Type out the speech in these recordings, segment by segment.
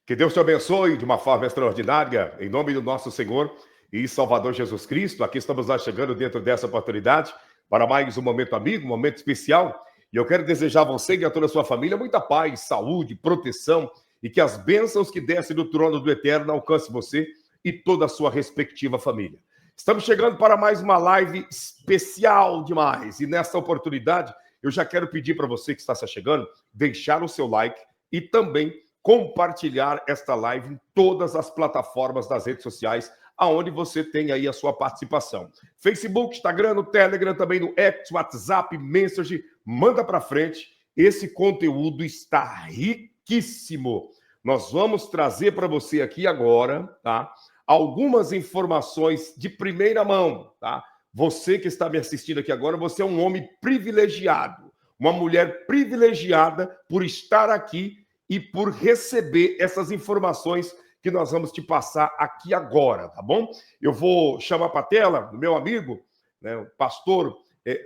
Que Deus te abençoe de uma forma extraordinária, em nome do nosso Senhor e Salvador Jesus Cristo. Aqui estamos nós chegando dentro dessa oportunidade para mais um momento amigo, um momento especial. E eu quero desejar a você e a toda a sua família muita paz, saúde, proteção e que as bênçãos que descem do trono do Eterno alcancem você e toda a sua respectiva família. Estamos chegando para mais uma live especial demais. E nessa oportunidade, eu já quero pedir para você que está se chegando, deixar o seu like e também compartilhar esta live em todas as plataformas das redes sociais, aonde você tem aí a sua participação. Facebook, Instagram, no Telegram, também no X, WhatsApp, Messenger, manda para frente. Esse conteúdo está riquíssimo. Nós vamos trazer para você aqui agora, tá? Algumas informações de primeira mão, tá? Você que está me assistindo aqui agora, você é um homem privilegiado, uma mulher privilegiada por estar aqui e por receber essas informações que nós vamos te passar aqui agora, tá bom? Eu vou chamar para a tela o meu amigo, né, o pastor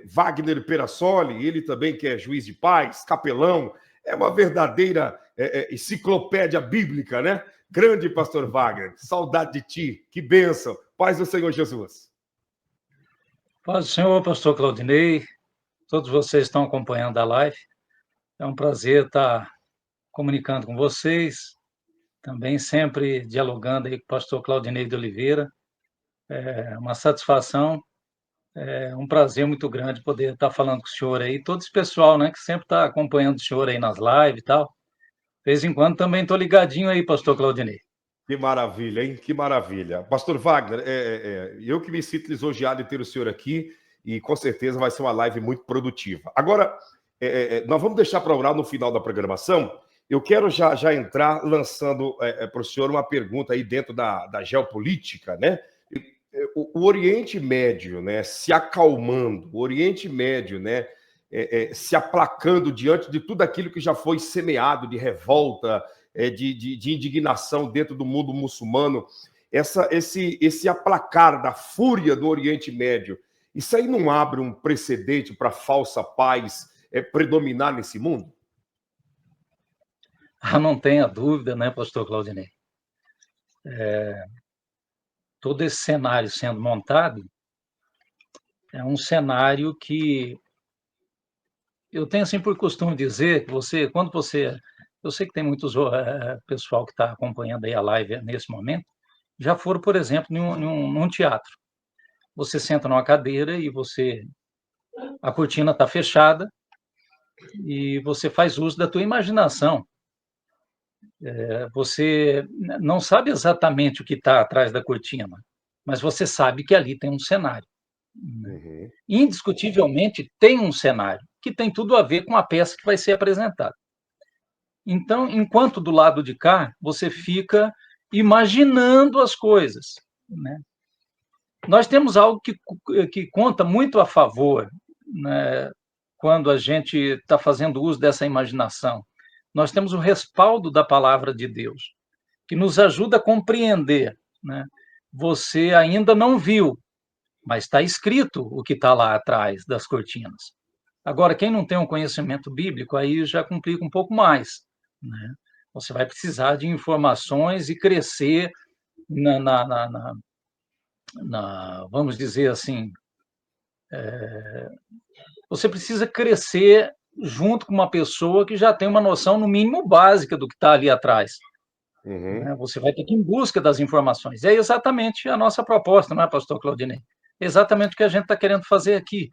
Wagner Perassoli, ele também que é juiz de paz, capelão, é uma verdadeira enciclopédia bíblica, né? Grande pastor Wagner, saudade de ti, que bênção, paz do Senhor Jesus. Paz do Senhor, pastor Claudinei, todos vocês estão acompanhando a live, é um prazer estar comunicando com vocês, também sempre dialogando aí com o pastor Claudinei de Oliveira, é uma satisfação, é um prazer muito grande poder estar falando com o senhor aí, todo esse pessoal, né, que sempre está acompanhando o senhor aí nas lives e tal, de vez em quando também estou ligadinho aí, pastor Claudinei. Que maravilha, hein? Que maravilha. Pastor Wagner, eu que me sinto lisonjeado de ter o senhor aqui e com certeza vai ser uma live muito produtiva. Agora, nós vamos deixar para orar no final da programação. Eu quero já entrar lançando para o senhor uma pergunta aí dentro da geopolítica, né? O Oriente Médio, né, se acalmando, o Oriente Médio, né, se aplacando diante de tudo aquilo que já foi semeado de revolta, de indignação dentro do mundo muçulmano, esse aplacar da fúria do Oriente Médio, isso aí não abre um precedente para a falsa paz predominar nesse mundo? Não tenha dúvida, né, pastor Claudinei? Todo esse cenário sendo montado é um cenário que eu tenho assim por costume dizer que eu sei que tem muitos pessoal que está acompanhando aí a live nesse momento, já foram, por exemplo, num teatro. Você senta numa cadeira e a cortina está fechada e você faz uso da tua imaginação. Você não sabe exatamente o que está atrás da cortina, mas você sabe que ali tem um cenário. Uhum. Indiscutivelmente tem um cenário que tem tudo a ver com a peça que vai ser apresentada. Então, enquanto do lado de cá, você fica imaginando as coisas, né? Nós temos algo que conta muito a favor, né, quando a gente está fazendo uso dessa imaginação. Nós temos o respaldo da palavra de Deus, que nos ajuda a compreender, né? Você ainda não viu, mas está escrito o que está lá atrás das cortinas. Agora, quem não tem um conhecimento bíblico, aí já complica um pouco mais, né? Você vai precisar de informações e crescer vamos dizer assim, você precisa crescer junto com uma pessoa que já tem uma noção, no mínimo, básica do que está ali atrás. Uhum. Você vai ter que ir em busca das informações. É exatamente a nossa proposta, não é, pastor Claudinei? Exatamente o que a gente está querendo fazer aqui.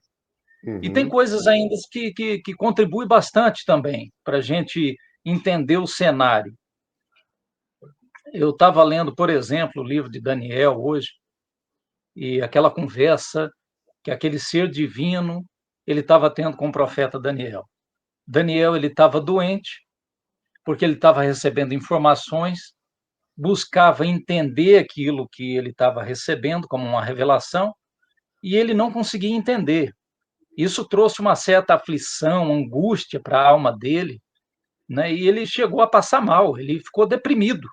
E tem Uhum. coisas ainda que contribuem bastante também para a gente entender o cenário. Eu estava lendo, por exemplo, o livro de Daniel hoje, e aquela conversa que aquele ser divino ele estava tendo com o profeta Daniel. Daniel ele estava doente, porque ele estava recebendo informações, buscava entender aquilo que ele estava recebendo como uma revelação, e ele não conseguia entender. Isso trouxe uma certa aflição, angústia para a alma dele, né? E ele chegou a passar mal, ele ficou deprimido.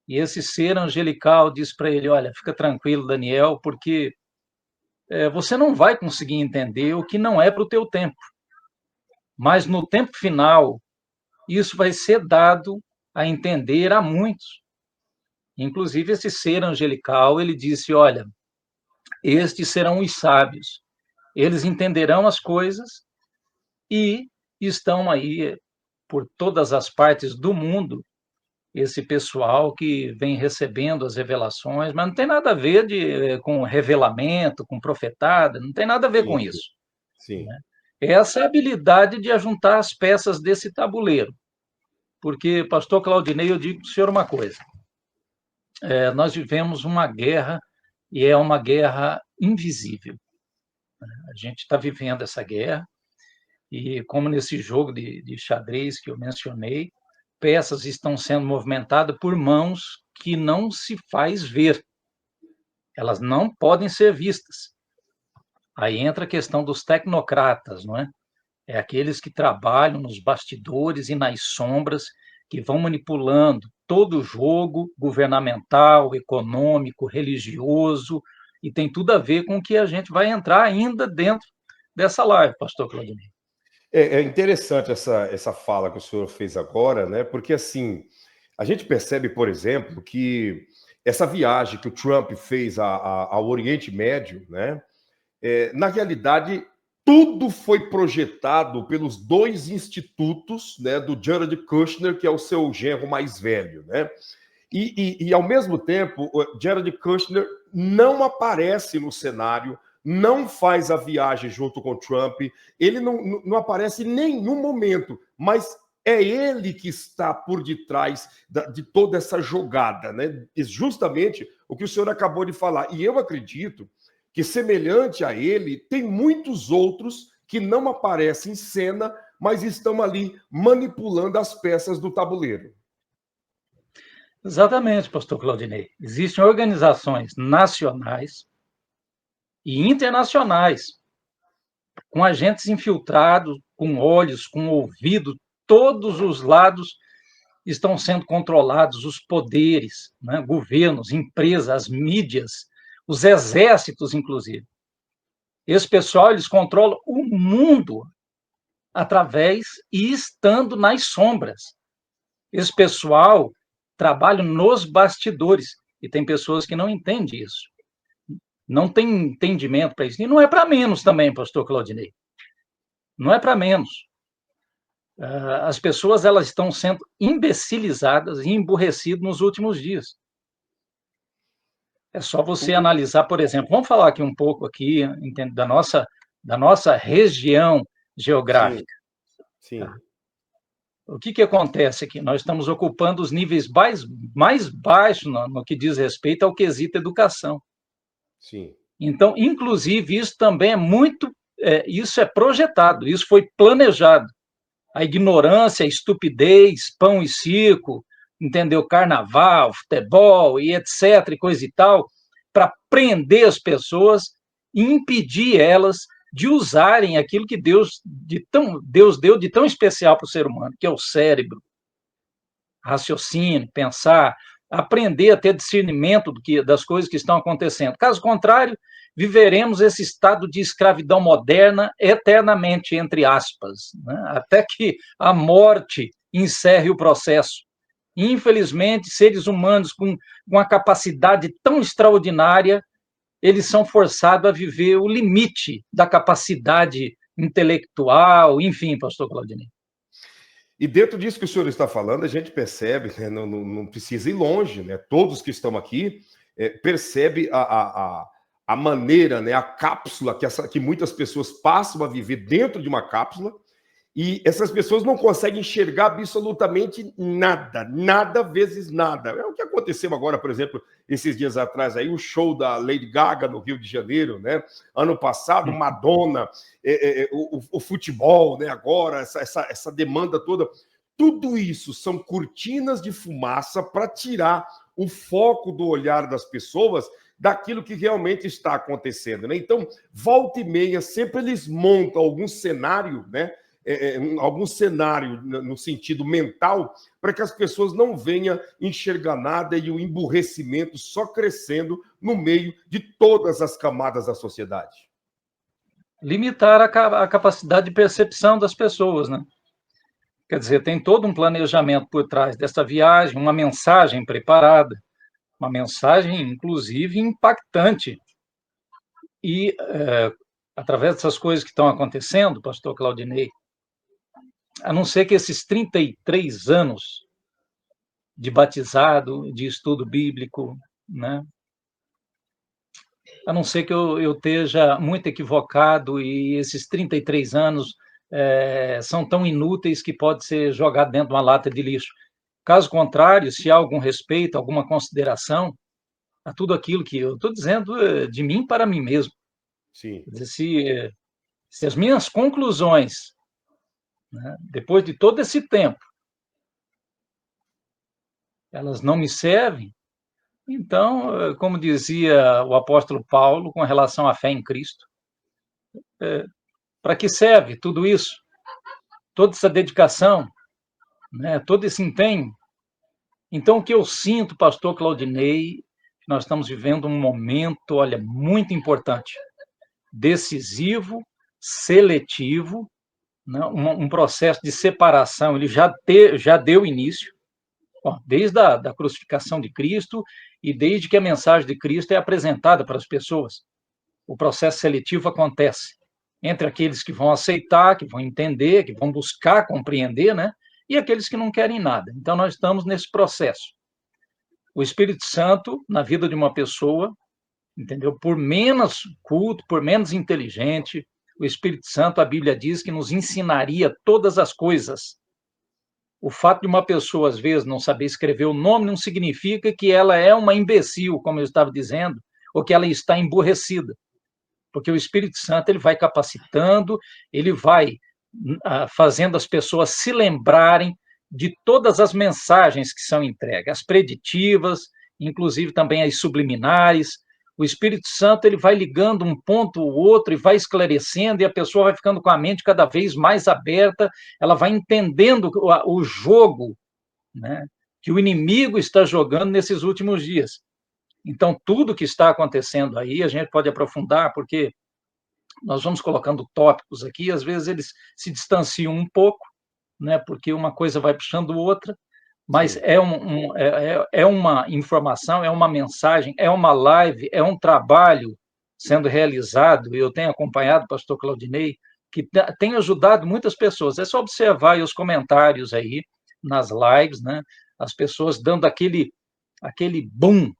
E esse ser angelical disse para ele: olha, fica tranquilo, Daniel, porque você não vai conseguir entender o que não é para o teu tempo. Mas no tempo final, isso vai ser dado a entender a muitos. Inclusive, esse ser angelical, ele disse, olha, estes serão os sábios, eles entenderão as coisas e estão aí por todas as partes do mundo, esse pessoal que vem recebendo as revelações, mas não tem nada a ver com revelamento, com profetada, não tem nada a ver com Sim, isso. sim. Né? Essa habilidade de ajuntar as peças desse tabuleiro. Porque, pastor Claudinei, eu digo para o senhor uma coisa, nós vivemos uma guerra e é uma guerra invisível. A gente está vivendo essa guerra e, como nesse jogo de xadrez que eu mencionei, peças estão sendo movimentadas por mãos que não se faz ver. Elas não podem ser vistas. Aí entra a questão dos tecnocratas, não é? É aqueles que trabalham nos bastidores e nas sombras, que vão manipulando todo o jogo governamental, econômico, religioso, e tem tudo a ver com o que a gente vai entrar ainda dentro dessa live, pastor Claudinei. É interessante essa fala que o senhor fez agora, né? Porque assim, a gente percebe, por exemplo, que essa viagem que o Trump fez ao Oriente Médio, né? Na realidade, tudo foi projetado pelos dois institutos, né? Do Jared Kushner, que é o seu genro mais velho, né? E ao mesmo tempo, o Jared Kushner não aparece no cenário, não faz a viagem junto com o Trump, ele não aparece em nenhum momento, mas é ele que está por detrás de toda essa jogada, né? E justamente o que o senhor acabou de falar. E eu acredito que, semelhante a ele, tem muitos outros que não aparecem em cena, mas estão ali manipulando as peças do tabuleiro. Exatamente, pastor Claudinei. Existem organizações nacionais e internacionais com agentes infiltrados, com olhos, com ouvido, todos os lados estão sendo controlados, os poderes, né? Governos, empresas, as mídias, os exércitos, inclusive. Esse pessoal, eles controlam o mundo através e estando nas sombras. Esse pessoal trabalha nos bastidores e tem pessoas que não entendem isso. Não tem entendimento para isso. E não é para menos também, pastor Claudinei. Não é para menos. As pessoas elas estão sendo imbecilizadas e emburrecidas nos últimos dias. É só você analisar, por exemplo, vamos falar aqui um pouco aqui da nossa região Sim, geográfica. sim, Tá? O que acontece aqui? Nós estamos ocupando os níveis mais baixos no que diz respeito ao quesito educação. sim. Então, inclusive, isso também isso é projetado, isso foi planejado. A ignorância, a estupidez, pão e circo, entendeu? Carnaval, futebol e etc, e coisa e tal, para prender as pessoas e impedir elas de usarem aquilo que Deus deu de tão especial para o ser humano, que é o cérebro, raciocínio, pensar, aprender a ter discernimento das coisas que estão acontecendo. Caso contrário, viveremos esse estado de escravidão moderna eternamente, entre aspas, né? Até que a morte encerre o processo. Infelizmente, seres humanos com uma capacidade tão extraordinária, eles são forçados a viver o limite da capacidade intelectual, enfim, pastor Claudinei. E dentro disso que o senhor está falando, a gente percebe, né, não precisa ir longe, né? Todos que estão aqui percebem a maneira, né, a cápsula que muitas pessoas passam a viver dentro de uma cápsula, e essas pessoas não conseguem enxergar absolutamente nada, nada vezes nada. É o que aconteceu agora, por exemplo, esses dias atrás aí, o show da Lady Gaga no Rio de Janeiro, né? Ano passado, Madonna, o futebol, né? Agora, essa demanda toda. Tudo isso são cortinas de fumaça para tirar o foco do olhar das pessoas daquilo que realmente está acontecendo, né? Então, volta e meia, sempre eles montam algum cenário, né? Algum cenário no sentido mental para que as pessoas não venham enxergar nada e o emburrecimento só crescendo no meio de todas as camadas da sociedade. Limitar a capacidade de percepção das pessoas, né? Quer dizer, tem todo um planejamento por trás dessa viagem, uma mensagem preparada, uma mensagem, inclusive, impactante. E, através dessas coisas que estão acontecendo, pastor Claudinei, a não ser que esses 33 anos de batizado, de estudo bíblico, né? A não ser que eu esteja muito equivocado e esses 33 anos são tão inúteis que pode ser jogado dentro de uma lata de lixo. Caso contrário, se há algum respeito, alguma consideração a tudo aquilo que eu estou dizendo de mim para mim mesmo. Sim. Quer dizer, se as minhas conclusões, né, depois de todo esse tempo, elas não me servem, então, como dizia o apóstolo Paulo com relação à fé em Cristo, para que serve tudo isso? Toda essa dedicação, né, todo esse empenho? Então, o que eu sinto, pastor Claudinei, nós estamos vivendo um momento, olha, muito importante, decisivo, seletivo, né, um processo de separação, ele já deu início, bom, desde da crucificação de Cristo e desde que a mensagem de Cristo é apresentada para as pessoas. O processo seletivo acontece entre aqueles que vão aceitar, que vão entender, que vão buscar compreender, né? E aqueles que não querem nada. Então, nós estamos nesse processo. O Espírito Santo, na vida de uma pessoa, entendeu? Por menos culto, por menos inteligente, o Espírito Santo, a Bíblia diz que nos ensinaria todas as coisas. O fato de uma pessoa, às vezes, não saber escrever o nome não significa que ela é uma imbecil, como eu estava dizendo, ou que ela está emburrecida. Porque o Espírito Santo ele vai capacitando, ele vai fazendo as pessoas se lembrarem de todas as mensagens que são entregues, as preditivas, inclusive também as subliminares. O Espírito Santo ele vai ligando um ponto ou outro e vai esclarecendo, e a pessoa vai ficando com a mente cada vez mais aberta, ela vai entendendo o jogo, né, que o inimigo está jogando nesses últimos dias. Então, tudo que está acontecendo aí, a gente pode aprofundar, porque nós vamos colocando tópicos aqui, às vezes eles se distanciam um pouco, né, porque uma coisa vai puxando outra, mas Sim. é uma informação, é uma mensagem, é uma live, é um trabalho sendo realizado, e eu tenho acompanhado o pastor Claudinei, que tem ajudado muitas pessoas. É só observar aí os comentários aí nas lives, né, as pessoas dando aquele boom,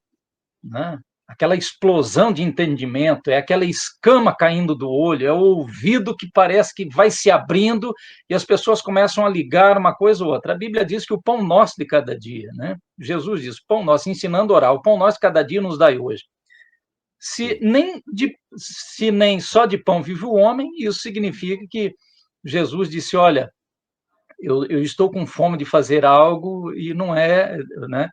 né? Aquela explosão de entendimento, é aquela escama caindo do olho, é o ouvido que parece que vai se abrindo e as pessoas começam a ligar uma coisa ou outra. A Bíblia diz que o pão nosso de cada dia, né? Jesus diz, pão nosso, ensinando a orar, o pão nosso de cada dia nos dai hoje. Se nem só de pão vive o homem, isso significa que Jesus disse, olha, eu estou com fome de fazer algo e não é, né?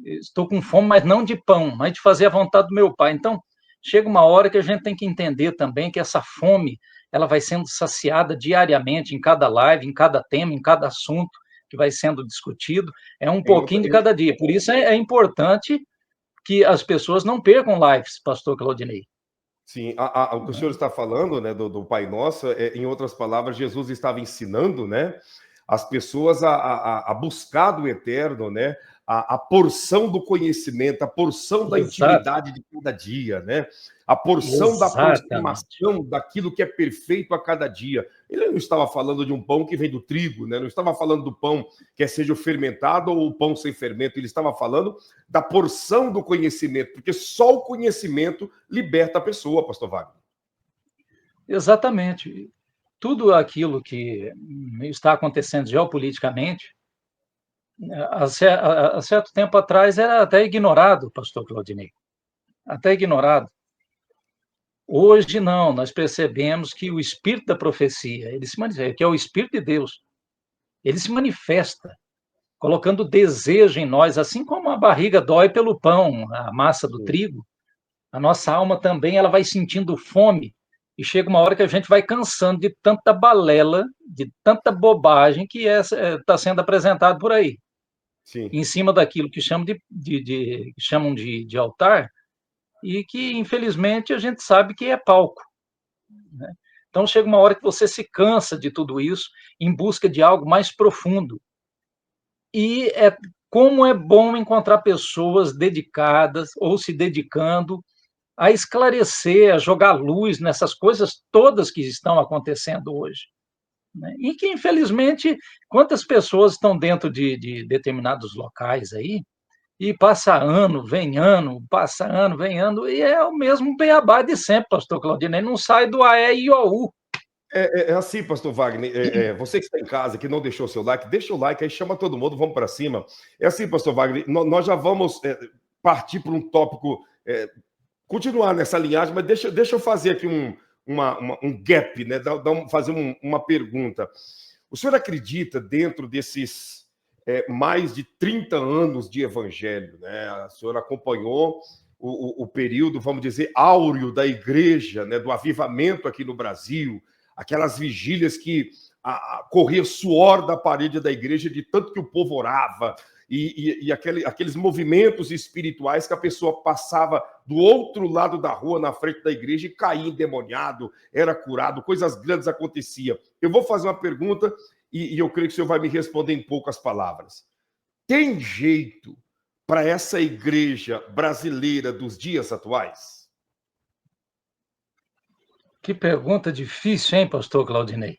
Estou com fome, mas não de pão, mas de fazer a vontade do meu Pai. Então, chega uma hora que a gente tem que entender também que essa fome, ela vai sendo saciada diariamente em cada live, em cada tema, em cada assunto que vai sendo discutido, é um pouquinho de cada dia. Por isso é importante que as pessoas não percam lives, pastor Claudinei. Sim, o que o senhor está falando, né, do Pai Nosso, em outras palavras, Jesus estava ensinando, né, as pessoas a buscar do eterno, né, a porção do conhecimento, a porção da Exato. intimidade de cada dia, né, a porção da Exatamente. aproximação daquilo que é perfeito a cada dia. Ele não estava falando de um pão que vem do trigo, né, não estava falando do pão que seja o fermentado ou o pão sem fermento, ele estava falando da porção do conhecimento, porque só o conhecimento liberta a pessoa, pastor Wagner. Exatamente. Tudo aquilo que está acontecendo geopoliticamente, há certo tempo atrás era até ignorado, pastor Claudinei, até ignorado. Hoje não, nós percebemos que o espírito da profecia, ele se manifesta, que é o espírito de Deus, ele se manifesta, colocando desejo em nós, assim como a barriga dói pelo pão, a massa do trigo, a nossa alma também ela vai sentindo fome, e chega uma hora que a gente vai cansando de tanta balela, de tanta bobagem que está sendo apresentado por aí. Sim. Em cima daquilo que chamam de altar, e que, infelizmente, a gente sabe que é palco. Né? Então chega uma hora que você se cansa de tudo isso em busca de algo mais profundo. E como é bom encontrar pessoas dedicadas ou se dedicando a esclarecer, a jogar luz nessas coisas todas que estão acontecendo hoje, né? E que, infelizmente, quantas pessoas estão dentro de determinados locais aí, e passa ano, vem ano, e é o mesmo beabá de sempre, pastor Claudinei, não sai do AE e IOU. É assim, pastor Wagner. Você que está em casa, que não deixou seu like, deixa o like aí, chama todo mundo, vamos para cima. É assim, pastor Wagner, nós já vamos partir para um tópico, continuar nessa linhagem, mas deixa eu fazer aqui um gap, né? Fazer uma pergunta. O senhor acredita, dentro desses mais de 30 anos de evangelho, né? A senhora acompanhou o período, vamos dizer, áureo da igreja, né? Do avivamento aqui no Brasil, aquelas vigílias que corria suor da parede da igreja de tanto que o povo orava, e aqueles movimentos espirituais que a pessoa passava do outro lado da rua, na frente da igreja, e caía endemoniado, era curado, coisas grandes aconteciam. Eu vou fazer uma pergunta e eu creio que o senhor vai me responder em poucas palavras. Tem jeito para essa igreja brasileira dos dias atuais? Que pergunta difícil, hein, pastor Claudinei?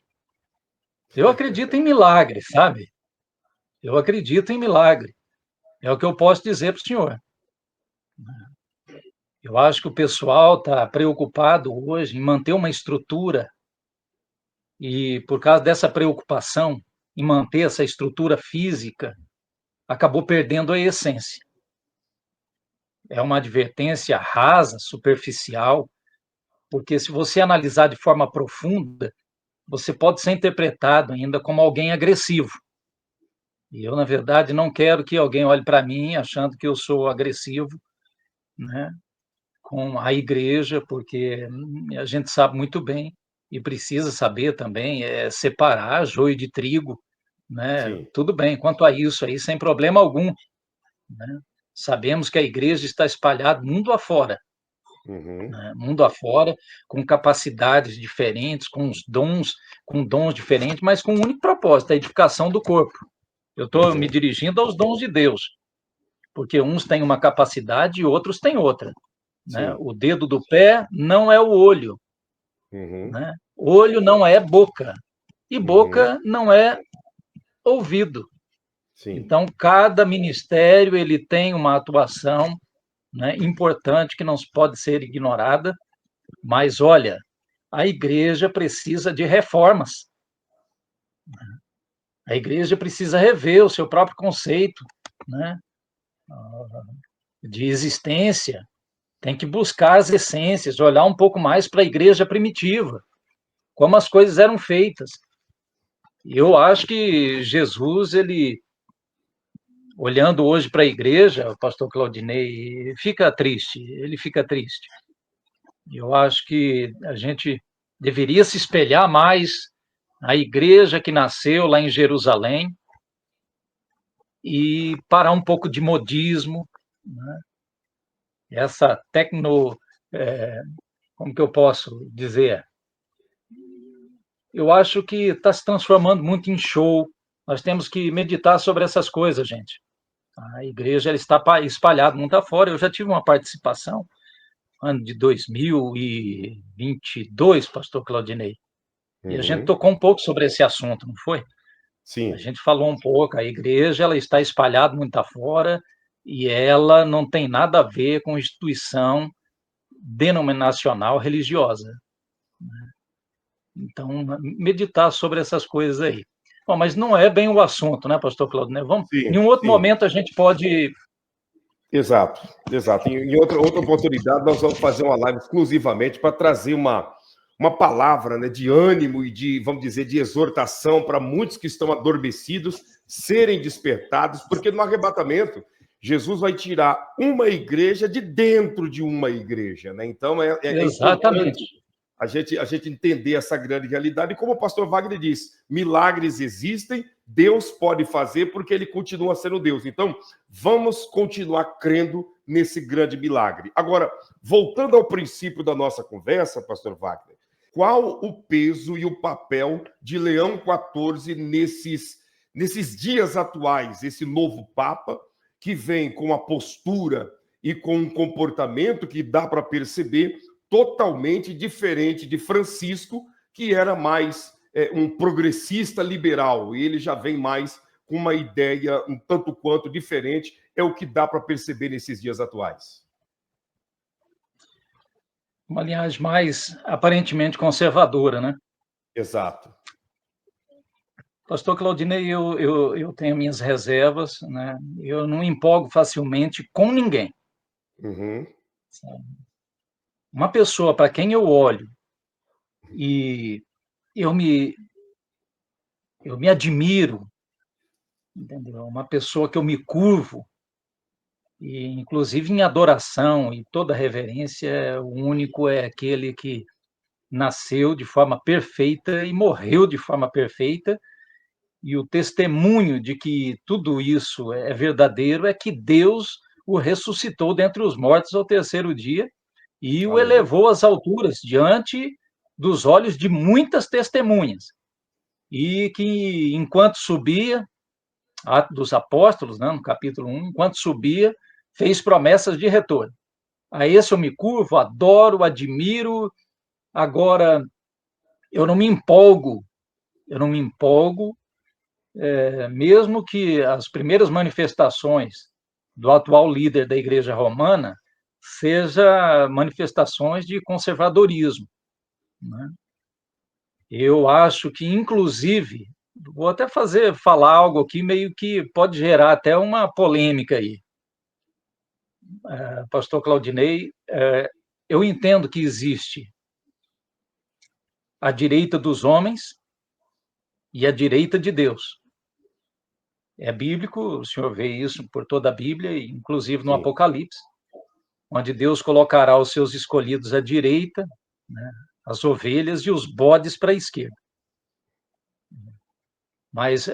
Eu acredito em milagre, sabe? Eu acredito em milagre. É o que eu posso dizer para o senhor. Eu acho que o pessoal está preocupado hoje em manter uma estrutura e, por causa dessa preocupação em manter essa estrutura física, acabou perdendo a essência. É uma advertência rasa, superficial, porque se você analisar de forma profunda, você pode ser interpretado ainda como alguém agressivo. E eu, na verdade, não quero que alguém olhe para mim achando que eu sou agressivo, né, com a igreja, porque a gente sabe muito bem e precisa saber também separar joio de trigo, né? Sim. Tudo bem, quanto a isso aí, sem problema algum, né? Sabemos que a igreja está espalhada mundo afora, Uhum. né? Mundo afora, com capacidades diferentes, com dons diferentes, mas com um único propósito, a edificação do corpo. Eu estou me Uhum. dirigindo aos dons de Deus, porque uns têm uma capacidade e outros têm outra, né? Sim. O dedo do pé não é o olho, Uhum. né? Olho não é boca e Uhum. boca não é ouvido. Sim. Então, cada ministério ele tem uma atuação, né, importante que não pode ser ignorada, mas olha, a igreja precisa de reformas. A igreja precisa rever o seu próprio conceito, né, de existência. Tem que buscar as essências, olhar um pouco mais para a igreja primitiva, como as coisas eram feitas. E eu acho que Jesus, ele, olhando hoje para a igreja, o pastor Claudinei, fica triste, ele fica triste. Eu acho que a gente deveria se espelhar mais na igreja que nasceu lá em Jerusalém e parar um pouco de modismo, né? Essa como que eu posso dizer? Eu acho que está se transformando muito em show. Nós temos que meditar sobre essas coisas, gente. A igreja ela está espalhada muito afora. Eu já tive uma participação no ano de 2022, pastor Claudinei, e a gente Uhum. tocou um pouco sobre esse assunto, não foi? A Sim. gente falou um pouco, a igreja ela está espalhada muito afora e ela não tem nada a ver com instituição denominacional religiosa. Então, meditar sobre essas coisas aí. Bom, mas não é bem o assunto, né, pastor Claudinei? Em Sim. um outro Sim. momento a gente pode. Exato, exato. Em outra oportunidade, nós vamos fazer uma live exclusivamente para trazer uma palavra, né, de ânimo e de, vamos dizer, de exortação para muitos que estão adormecidos serem despertados, porque no arrebatamento, Jesus vai tirar uma igreja de dentro de uma igreja, né? Então é importante Exatamente. a gente entender essa grande realidade. E como o pastor Wagner diz, milagres existem, Deus pode fazer porque ele continua sendo Deus. Então, vamos continuar crendo nesse grande milagre. Agora, voltando ao princípio da nossa conversa, pastor Wagner, qual o peso e o papel de Leão XIV nesses dias atuais, esse novo Papa, que vem com a postura e com um comportamento que dá para perceber totalmente diferente de Francisco, que era mais um progressista liberal, e ele já vem mais com uma ideia um tanto quanto diferente, é o que dá para perceber nesses dias atuais. Uma linhagem mais aparentemente conservadora, né? Exato. Pastor Claudinei, eu tenho minhas reservas, né? Eu não empolgo facilmente com ninguém. Uhum. Uma pessoa para quem eu olho e eu me admiro, entendeu? Uma pessoa que eu me curvo, e inclusive em adoração e toda reverência, o único é aquele que nasceu de forma perfeita e morreu de forma perfeita, e o testemunho de que tudo isso é verdadeiro é que Deus o ressuscitou dentre os mortos ao terceiro dia e o Aleluia. elevou às alturas diante dos olhos de muitas testemunhas. E que, enquanto subia, Atos dos Apóstolos, né, no capítulo 1, enquanto subia, fez promessas de retorno. A esse eu me curvo, adoro, admiro. Agora, eu não me empolgo, mesmo que as primeiras manifestações do atual líder da Igreja Romana sejam manifestações de conservadorismo, né? Eu acho que, inclusive, vou até falar algo aqui meio que pode gerar até uma polêmica aí, pastor Claudinei. Eu entendo que existe a direita dos homens e a direita de Deus. É bíblico, o senhor vê isso por toda a Bíblia, inclusive no Sim. Apocalipse, onde Deus colocará os seus escolhidos à direita, né, as ovelhas e os bodes para a esquerda. Mas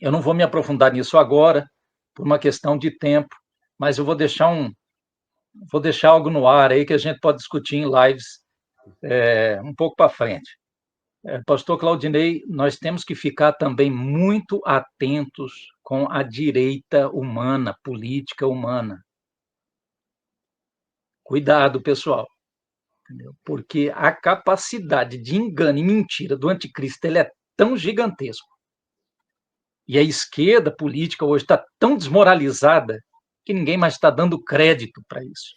eu não vou me aprofundar nisso agora, por uma questão de tempo, mas eu vou deixar algo no ar aí que a gente pode discutir em lives um pouco para frente. Pastor Claudinei, nós temos que ficar também muito atentos com a direita humana, política humana. Cuidado, pessoal, entendeu? Porque a capacidade de engano e mentira do anticristo ele é tão gigantesco. E a esquerda política hoje está tão desmoralizada que ninguém mais está dando crédito para isso.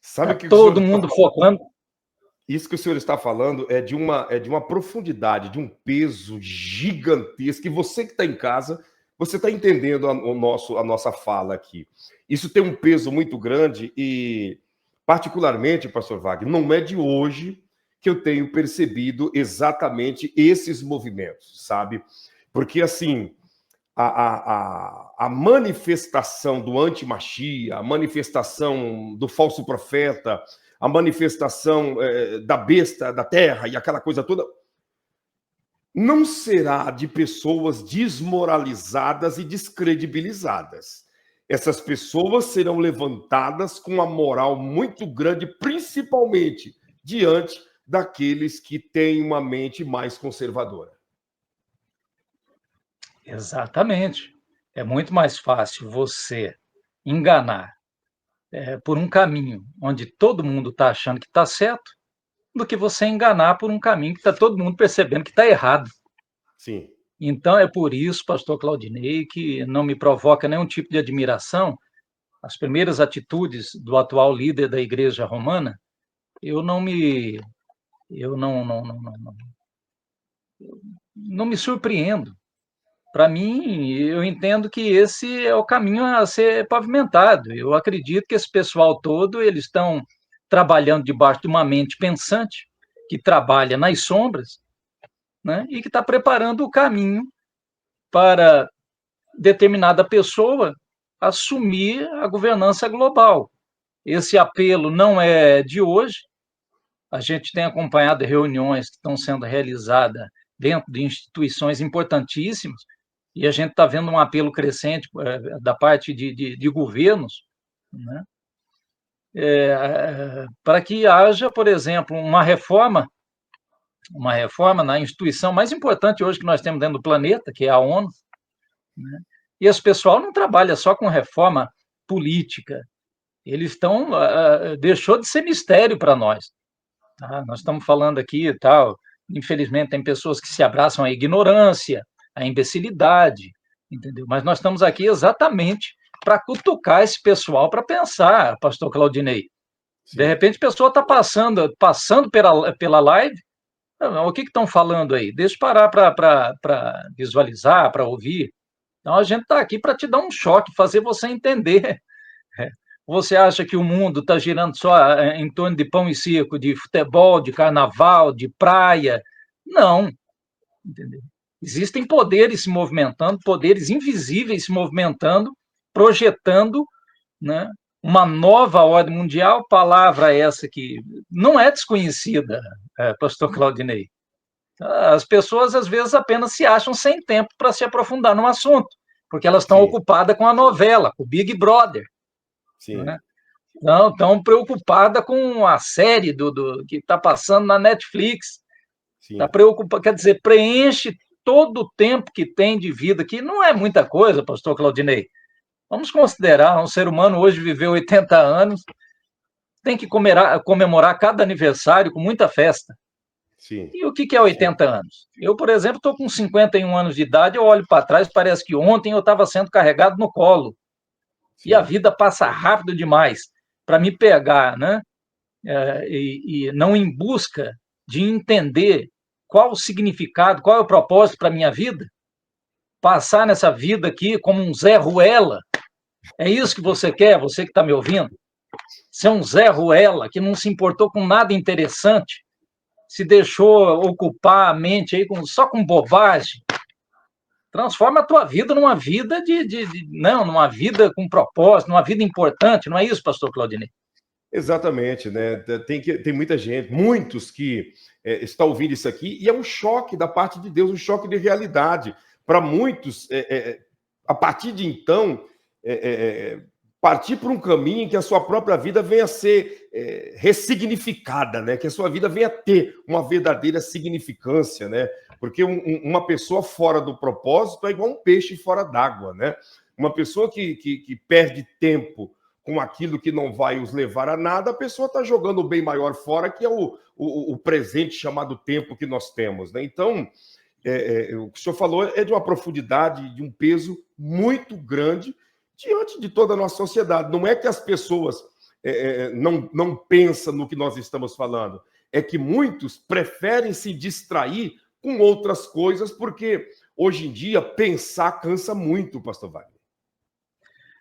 Sabe Está o que o senhor todo está mundo falando? focando. Isso que o senhor está falando é de uma profundidade, de um peso gigantesco, que você que está em casa, você está entendendo a nossa fala aqui. Isso tem um peso muito grande e, particularmente, pastor Wagner, não é de hoje que eu tenho percebido exatamente esses movimentos, sabe? Porque, assim, a manifestação do antimachia, a manifestação do falso profeta, a manifestação da besta da terra e aquela coisa toda, não será de pessoas desmoralizadas e descredibilizadas. Essas pessoas serão levantadas com uma moral muito grande, principalmente diante daqueles que têm uma mente mais conservadora. Exatamente. É muito mais fácil você enganar por um caminho onde todo mundo está achando que está certo, do que você enganar por um caminho que está todo mundo percebendo que está errado. Sim. Então, é por isso, pastor Claudinei, que não me provoca nenhum tipo de admiração as primeiras atitudes do atual líder da Igreja Romana. Eu não me não me surpreendo. Para mim, eu entendo que esse é o caminho a ser pavimentado. Eu acredito que esse pessoal todo, eles estão trabalhando debaixo de uma mente pensante, que trabalha nas sombras, né, e que está preparando o caminho para determinada pessoa assumir a governança global. Esse apelo não é de hoje. A gente tem acompanhado reuniões que estão sendo realizadas dentro de instituições importantíssimas, e a gente está vendo um apelo crescente da parte de governos, né, para que haja, por exemplo, uma reforma uma reforma na instituição mais importante hoje que nós temos dentro do planeta, que é a ONU, né? E esse pessoal não trabalha só com reforma política, eles estão, deixou de ser mistério para nós. Tá? Nós estamos falando aqui e tal, infelizmente tem pessoas que se abraçam à ignorância, à imbecilidade, entendeu? Mas nós estamos aqui exatamente para cutucar esse pessoal para pensar, pastor Claudinei. De Sim. repente a pessoa está passando pela live, o que estão falando aí? Deixa eu parar para visualizar, para ouvir. Então a gente está aqui para te dar um choque, fazer você entender. Você acha que o mundo está girando só em torno de pão e circo, de futebol, de carnaval, de praia? Não, entendeu? Existem poderes se movimentando, poderes invisíveis se movimentando, projetando, né, uma nova ordem mundial, palavra essa que não é desconhecida, pastor Claudinei. As pessoas, às vezes, apenas se acham sem tempo para se aprofundar no assunto, porque elas estão Sim, ocupadas com a novela, com o Big Brother, sim, né? Não, estão preocupadas com a série que está passando na Netflix. Está sim. preocupada, quer dizer, preenche todo o tempo que tem de vida, que não é muita coisa, pastor Claudinei. Vamos considerar, um ser humano hoje viveu 80 anos, tem que comemorar cada aniversário com muita festa. Sim, E o que é sim, 80 anos? Eu, por exemplo, estou com 51 anos de idade, eu olho para trás, parece que ontem eu estava sendo carregado no colo. E a sim. vida passa rápido demais para me pegar, né? E não em busca de entender qual o significado, qual é o propósito para a minha vida, passar nessa vida aqui como um Zé Ruela. É isso que você quer, você que está me ouvindo? Ser um Zé Ruela que não se importou com nada interessante, se deixou ocupar a mente aí só com bobagem. Transforma a tua vida numa vida não, numa vida com propósito, numa vida importante, não é isso, pastor Claudinei? Exatamente, né? Tem muita gente, muitos que estão ouvindo isso aqui, e é um choque da parte de Deus, um choque de realidade. Para muitos, a partir de então, é, é, partir por um caminho em que a sua própria vida venha a ser ressignificada, né? Que a sua vida venha a ter uma verdadeira significância, né? Porque uma pessoa fora do propósito é igual um peixe fora d'água, né? Uma pessoa que perde tempo com aquilo que não vai os levar a nada, a pessoa está jogando o bem maior fora, que é o presente chamado tempo que nós temos, né? Então, o que o senhor falou é de uma profundidade, de um peso muito grande diante de toda a nossa sociedade. Não é que as pessoas não pensam no que nós estamos falando, é que muitos preferem se distrair com outras coisas, porque hoje em dia pensar cansa muito, pastor Wagner.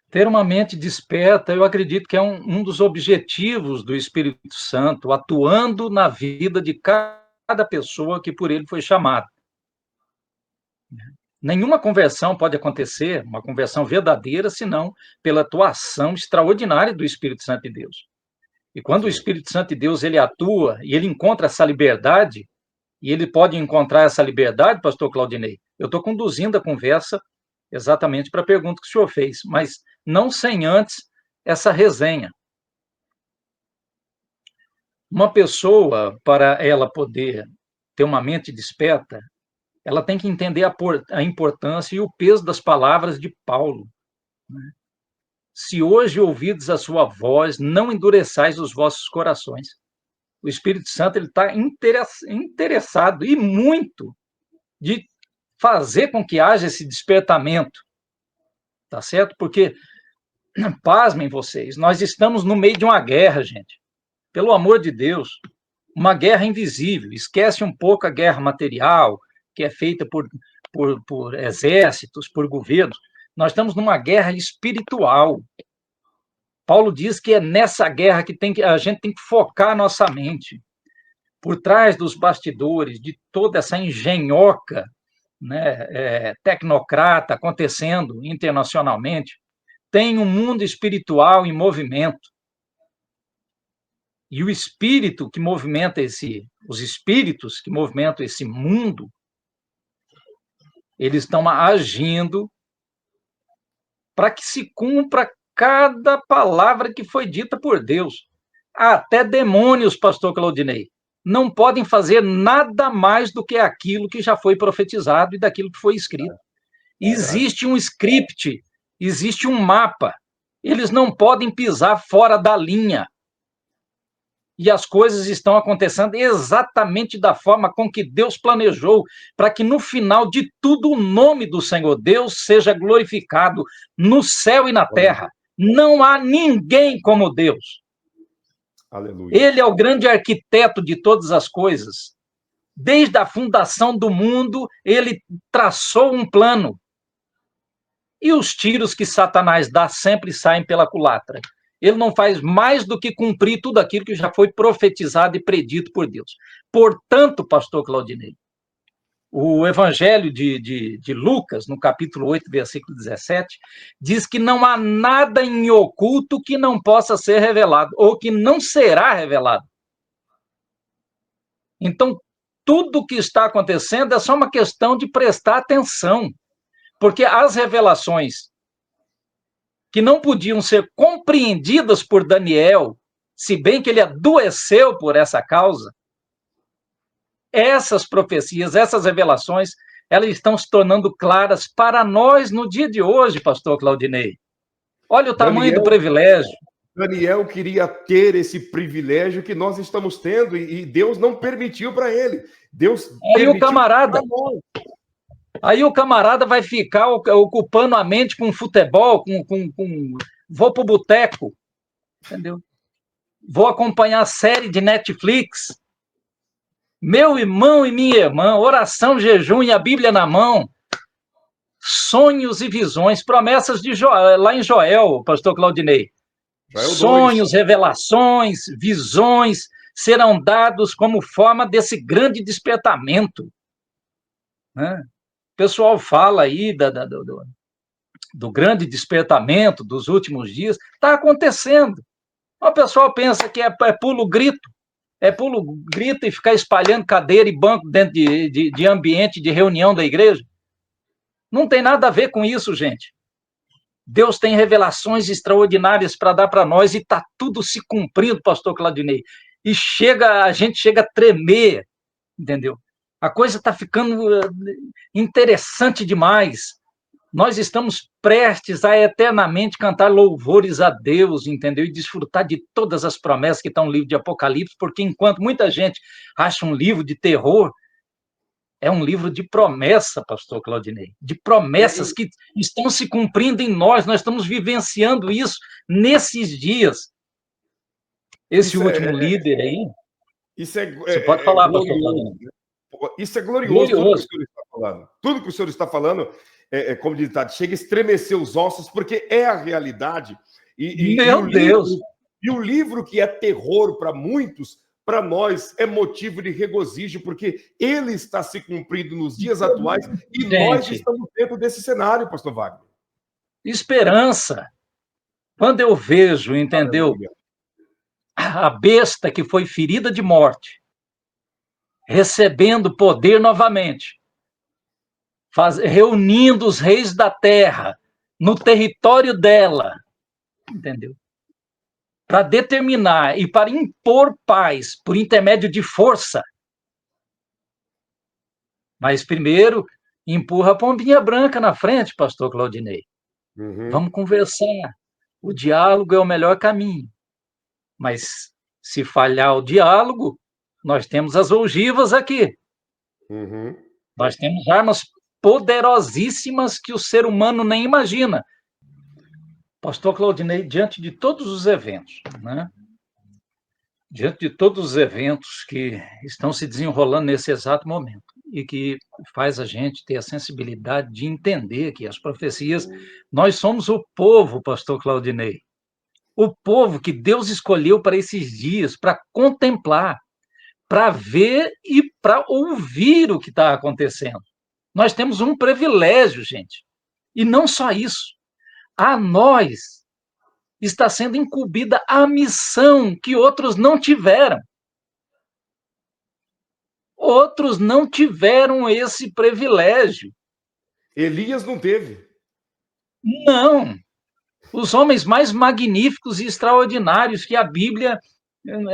Ter uma mente desperta, eu acredito que é um dos objetivos do Espírito Santo, atuando na vida de cada pessoa que por ele foi chamada. Nenhuma conversão pode acontecer, uma conversão verdadeira, senão pela atuação extraordinária do Espírito Santo de Deus. E quando o Sim, Espírito Santo de Deus ele atua e ele encontra essa liberdade, e ele pode encontrar essa liberdade, pastor Claudinei, eu estou conduzindo a conversa exatamente para a pergunta que o senhor fez, mas não sem antes essa resenha. Uma pessoa, para ela poder ter uma mente desperta, ela tem que entender a importância e o peso das palavras de Paulo. Se hoje ouvides a sua voz, não endureçais os vossos corações. O Espírito Santo ele está interessado e muito de fazer com que haja esse despertamento, tá certo? Porque, pasmem vocês, nós estamos no meio de uma guerra, gente. Pelo amor de Deus, uma guerra invisível. Esquece um pouco a guerra material, que é feita por exércitos, por governos. Nós estamos numa guerra espiritual. Paulo diz que é nessa guerra que a gente tem que focar a nossa mente. Por trás dos bastidores, de toda essa engenhoca, né, tecnocrata acontecendo internacionalmente, tem um mundo espiritual em movimento. E o espírito que movimenta os espíritos que movimentam esse mundo, eles estão agindo para que se cumpra cada palavra que foi dita por Deus. Até demônios, pastor Claudinei, não podem fazer nada mais do que aquilo que já foi profetizado e daquilo que foi escrito. Existe um script, existe um mapa. Eles não podem pisar fora da linha. E as coisas estão acontecendo exatamente da forma com que Deus planejou, para que no final de tudo o nome do Senhor Deus seja glorificado no céu e na terra. Não há ninguém como Deus. Aleluia. Ele é o grande arquiteto de todas as coisas. Desde a fundação do mundo, ele traçou um plano. E os tiros que Satanás dá sempre saem pela culatra. Ele não faz mais do que cumprir tudo aquilo que já foi profetizado e predito por Deus. Portanto, pastor Claudinei, o Evangelho de Lucas, no capítulo 8, versículo 17, diz que não há nada em oculto que não possa ser revelado, ou que não será revelado. Então, tudo o que está acontecendo é só uma questão de prestar atenção, porque as revelações que não podiam ser compreendidas por Daniel, se bem que ele adoeceu por essa causa, essas profecias, essas revelações, elas estão se tornando claras para nós no dia de hoje, pastor Claudinei. Olha o tamanho do privilégio. Daniel queria ter esse privilégio que nós estamos tendo e Deus não permitiu para ele. Deus Aí o camarada vai ficar ocupando a mente com futebol, vou pro boteco, entendeu? Vou acompanhar a série de Netflix. Meu irmão e minha irmã, oração, jejum e a Bíblia na mão. Sonhos e visões, promessas de lá em Joel, pastor Claudinei. Sonhos, revelações, visões serão dados como forma desse grande despertamento. Né? O pessoal fala aí do grande despertamento dos últimos dias. Está acontecendo. O pessoal pensa que é pulo grito. É pulo grito e ficar espalhando cadeira e banco dentro de ambiente de reunião da igreja. Não tem nada a ver com isso, gente. Deus tem revelações extraordinárias para dar para nós e está tudo se cumprindo, pastor Claudinei. E a gente chega a tremer, entendeu? A coisa está ficando interessante demais. Nós estamos prestes a eternamente cantar louvores a Deus, entendeu? E desfrutar de todas as promessas que estão no livro de Apocalipse, porque enquanto muita gente acha um livro de terror, é um livro de promessa, pastor Claudinei, de promessas que estão se cumprindo em nós estamos vivenciando isso nesses dias. Esse último líder aí... Você pode falar, pastor Claudinei. Isso é glorioso, tudo que o senhor está falando. Tudo que o senhor está falando, como ditado, chega a estremecer os ossos, porque é a realidade. Meu Deus! E o livro que é terror para muitos, para nós é motivo de regozijo, porque ele está se cumprindo nos dias atuais e nós estamos dentro desse cenário, pastor Wagner. Esperança. Quando eu vejo, entendeu, a besta que foi ferida de morte, recebendo poder novamente, reunindo os reis da terra no território dela, entendeu? Para determinar e para impor paz por intermédio de força. Mas primeiro, empurra a pombinha branca na frente, pastor Claudinei. Vamos conversar. O diálogo é o melhor caminho. Mas se falhar o diálogo, nós temos as ogivas aqui. Nós temos armas poderosíssimas que o ser humano nem imagina. Pastor Claudinei, diante de todos os eventos, né? Diante de todos os eventos que estão se desenrolando nesse exato momento e que faz a gente ter a sensibilidade de entender que as profecias, nós somos o povo, pastor Claudinei, o povo que Deus escolheu para esses dias, para contemplar, para ver e para ouvir o que está acontecendo. Nós temos um privilégio, gente. E não só isso. A nós está sendo incumbida a missão que outros não tiveram. Outros não tiveram esse privilégio. Elias não teve. Não. Os homens mais magníficos e extraordinários que a Bíblia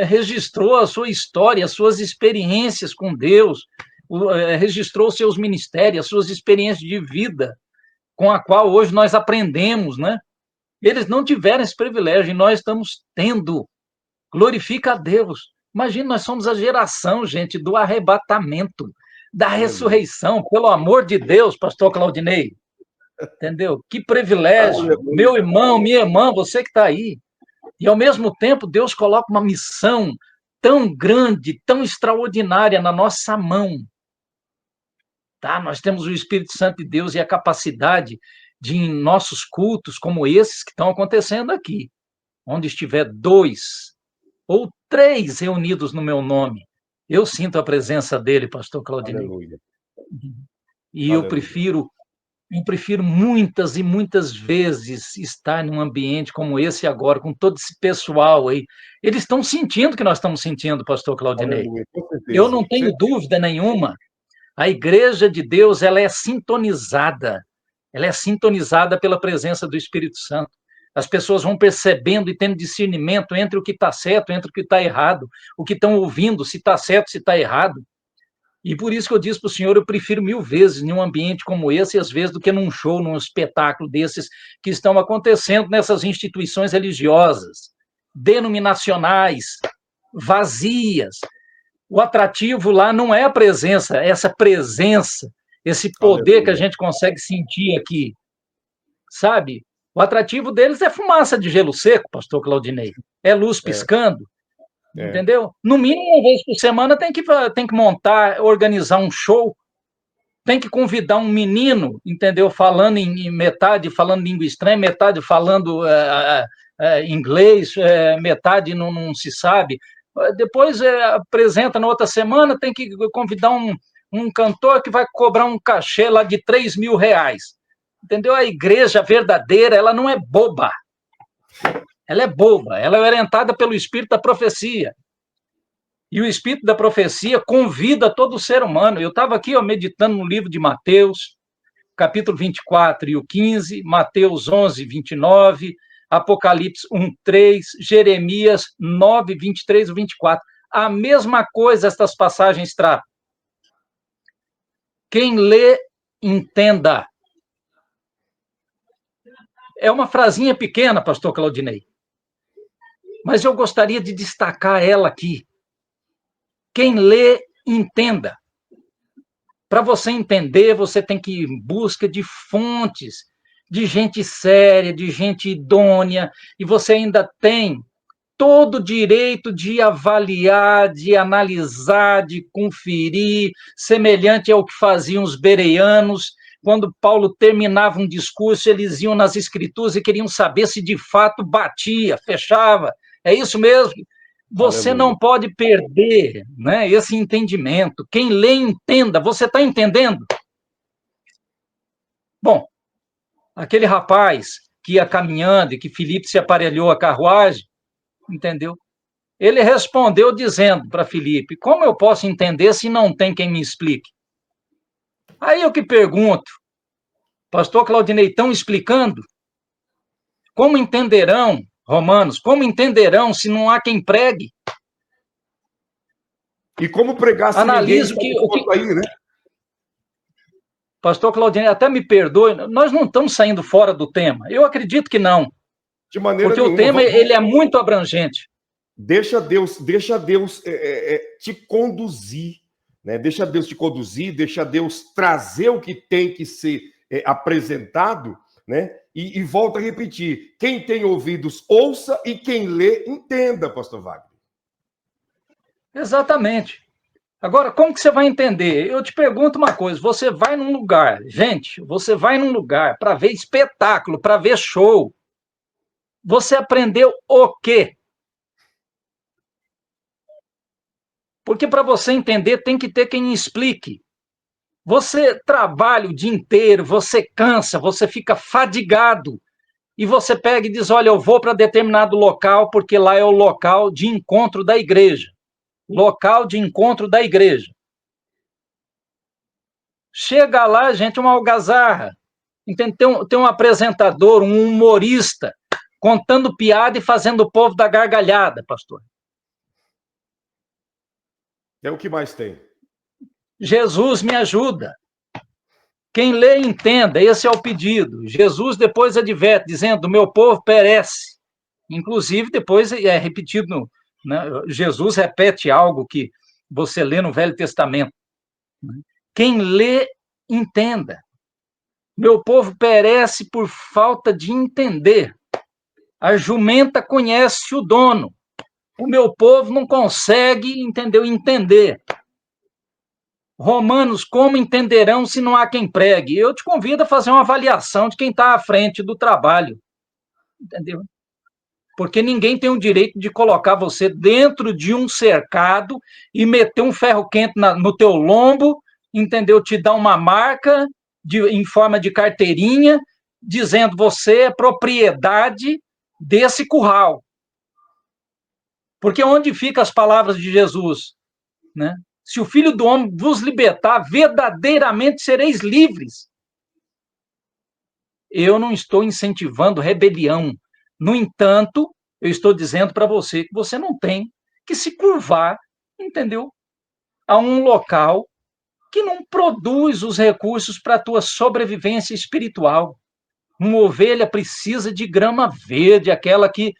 registrou a sua história, as suas experiências com Deus, registrou seus ministérios, as suas experiências de vida, com a qual hoje nós aprendemos, né? Eles não tiveram esse privilégio e nós estamos tendo. Glorifica a Deus. Imagina, nós somos a geração, gente, do arrebatamento, da ressurreição, pelo amor de Deus, pastor Claudinei. Entendeu? Que privilégio. Meu irmão, minha irmã, você que está aí. E, ao mesmo tempo, Deus coloca uma missão tão grande, tão extraordinária na nossa mão. Tá? Nós temos o Espírito Santo de Deus e a capacidade de, em nossos cultos, como esses que estão acontecendo aqui, onde estiver 2 ou 3 reunidos no meu nome, eu sinto a presença dele, pastor Claudinei. Aleluia. E eu prefiro muitas e muitas vezes estar num ambiente como esse agora, com todo esse pessoal aí. Eles estão sentindo o que nós estamos sentindo, pastor Claudinei. Eu não tenho dúvida nenhuma. A igreja de Deus, ela é sintonizada pela presença do Espírito Santo. As pessoas vão percebendo e tendo discernimento entre o que está certo, entre o que está errado, o que estão ouvindo, se está certo, se está errado. E por isso que eu disse para o senhor, eu prefiro 1000 vezes em um ambiente como esse, às vezes, do que num show, num espetáculo desses que estão acontecendo nessas instituições religiosas, denominacionais, vazias. O atrativo lá não é a presença, é essa presença, esse poder que a gente consegue sentir aqui, sabe? O atrativo deles é fumaça de gelo seco, pastor Claudinei, é luz piscando, entendeu? No mínimo, uma vez por semana tem que montar, organizar um show, tem que convidar um menino, entendeu? Falando em metade, falando língua estranha, metade falando inglês, metade não se sabe. Depois apresenta na outra semana, tem que convidar um cantor que vai cobrar um cachê lá de R$3.000. Entendeu? A igreja verdadeira, ela não é boba. Ela é boba, ela é orientada pelo Espírito da profecia. E o Espírito da profecia convida todo ser humano. Eu estava aqui meditando no livro de Mateus, capítulo 24 e o 15, Mateus 11, 29, Apocalipse 1, 3, Jeremias 9, 23 e 24. A mesma coisa estas passagens tratam. Quem lê, entenda. É uma frasinha pequena, pastor Claudinei, mas eu gostaria de destacar ela aqui. Quem lê, entenda. Para você entender, você tem que ir em busca de fontes, de gente séria, de gente idônea, e você ainda tem todo o direito de avaliar, de analisar, de conferir, semelhante ao que faziam os bereanos. Quando Paulo terminava um discurso, eles iam nas escrituras e queriam saber se de fato batia, fechava. É isso mesmo? Você Aleluia. Não pode perder, né, esse entendimento. Quem lê, entenda. Você está entendendo? Bom, aquele rapaz que ia caminhando e que Filipe se aparelhou a carruagem, entendeu? Ele respondeu dizendo para Filipe: como eu posso entender se não tem quem me explique? Aí eu que pergunto, pastor Claudinei, estão explicando? Como entenderão, romanos, como entenderão se não há quem pregue? E como pregar se Analise ninguém o que aí, né? Pastor Claudinei, até me perdoe, nós não estamos saindo fora do tema. Eu acredito que não. De maneira porque nenhuma. O tema ele é muito abrangente. Deixa Deus te conduzir, né? Deixa Deus te conduzir, deixa Deus trazer o que tem que ser apresentado, né? E volta a repetir: quem tem ouvidos, ouça, e quem lê, entenda, pastor Wagner. Exatamente. Agora, como que você vai entender? Eu te pergunto uma coisa: você vai num lugar, gente, você vai num lugar para ver espetáculo, para ver show. Você aprendeu o quê? Porque para você entender tem que ter quem explique. Você trabalha o dia inteiro, você cansa, você fica fadigado, e você pega e diz: olha, eu vou para determinado local, porque lá é o local de encontro da igreja. Local de encontro da igreja. Chega lá, gente, uma algazarra. Entende? Tem um apresentador, um humorista, contando piada e fazendo o povo dar gargalhada, pastor. É o que mais tem. Jesus me ajuda. Quem lê, entenda, esse é o pedido. Jesus depois adverte, dizendo, meu povo perece. Inclusive, depois é repetido, né? Jesus repete algo que você lê no Velho Testamento. Quem lê, entenda. Meu povo perece por falta de entender. A jumenta conhece o dono. O meu povo não consegue, entender. Romanos, como entenderão se não há quem pregue? Eu te convido a fazer uma avaliação de quem está à frente do trabalho, entendeu? Porque ninguém tem o direito de colocar você dentro de um cercado e meter um ferro quente no teu lombo, entendeu? Te dar uma marca em forma de carteirinha, dizendo você é propriedade desse curral. Porque onde ficam as palavras de Jesus, né? Se o Filho do Homem vos libertar, verdadeiramente sereis livres. Eu não estou incentivando rebelião. No entanto, eu estou dizendo para você que você não tem que se curvar, entendeu? A um local que não produz os recursos para a tua sobrevivência espiritual. Uma ovelha precisa de grama verde, aquela que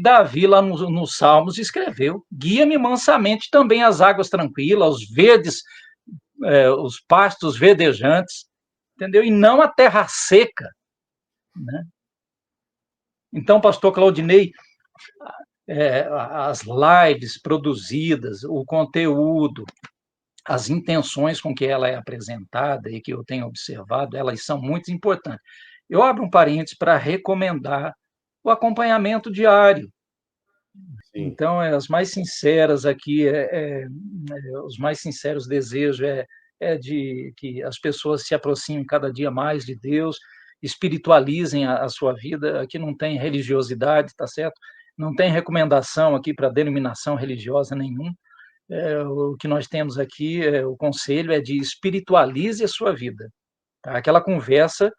Davi, lá nos Salmos, escreveu. Guia-me mansamente também às águas tranquilas, aos verdes, os pastos verdejantes, entendeu? E não a terra seca, né? Então, pastor Claudinei, as lives produzidas, o conteúdo, as intenções com que ela é apresentada e que eu tenho observado, elas são muito importantes. Eu abro um parênteses para recomendar o acompanhamento diário. Sim. Então, as mais sinceras aqui, os mais sinceros desejos é de que as pessoas se aproximem cada dia mais de Deus, espiritualizem a sua vida. Aqui não tem religiosidade, tá certo? Não tem recomendação aqui para denominação religiosa nenhum. O que nós temos aqui, o conselho é de espiritualize a sua vida. Tá? Aquela conversa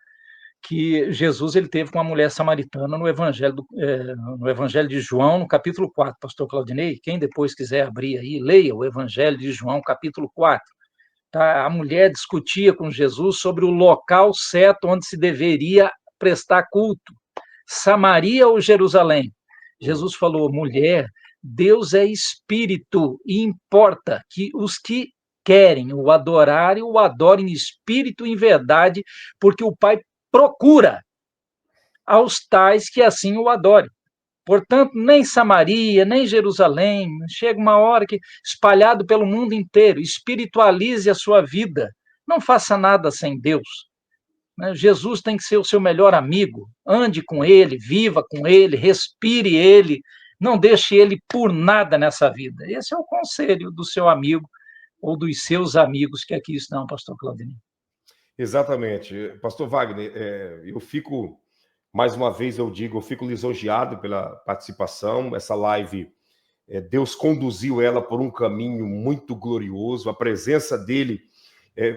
que Jesus ele teve com uma mulher samaritana no Evangelho de João, no capítulo 4, pastor Claudinei. Quem depois quiser abrir aí, leia o Evangelho de João, capítulo 4. Tá? A mulher discutia com Jesus sobre o local certo onde se deveria prestar culto, Samaria ou Jerusalém. Jesus falou, mulher, Deus é espírito e importa que os que querem o adorarem, o adorem em espírito e em verdade, porque o Pai procura aos tais que assim o adorem. Portanto, nem Samaria, nem Jerusalém, chega uma hora que, espalhado pelo mundo inteiro, espiritualize a sua vida. Não faça nada sem Deus. Jesus tem que ser o seu melhor amigo. Ande com ele, viva com ele, respire ele. Não deixe ele por nada nessa vida. Esse é o conselho do seu amigo ou dos seus amigos que aqui estão, pastor Claudinei. Exatamente. Pastor Wagner, eu fico, mais uma vez eu digo, eu fico lisonjeado pela participação. Essa live, Deus conduziu ela por um caminho muito glorioso. A presença dele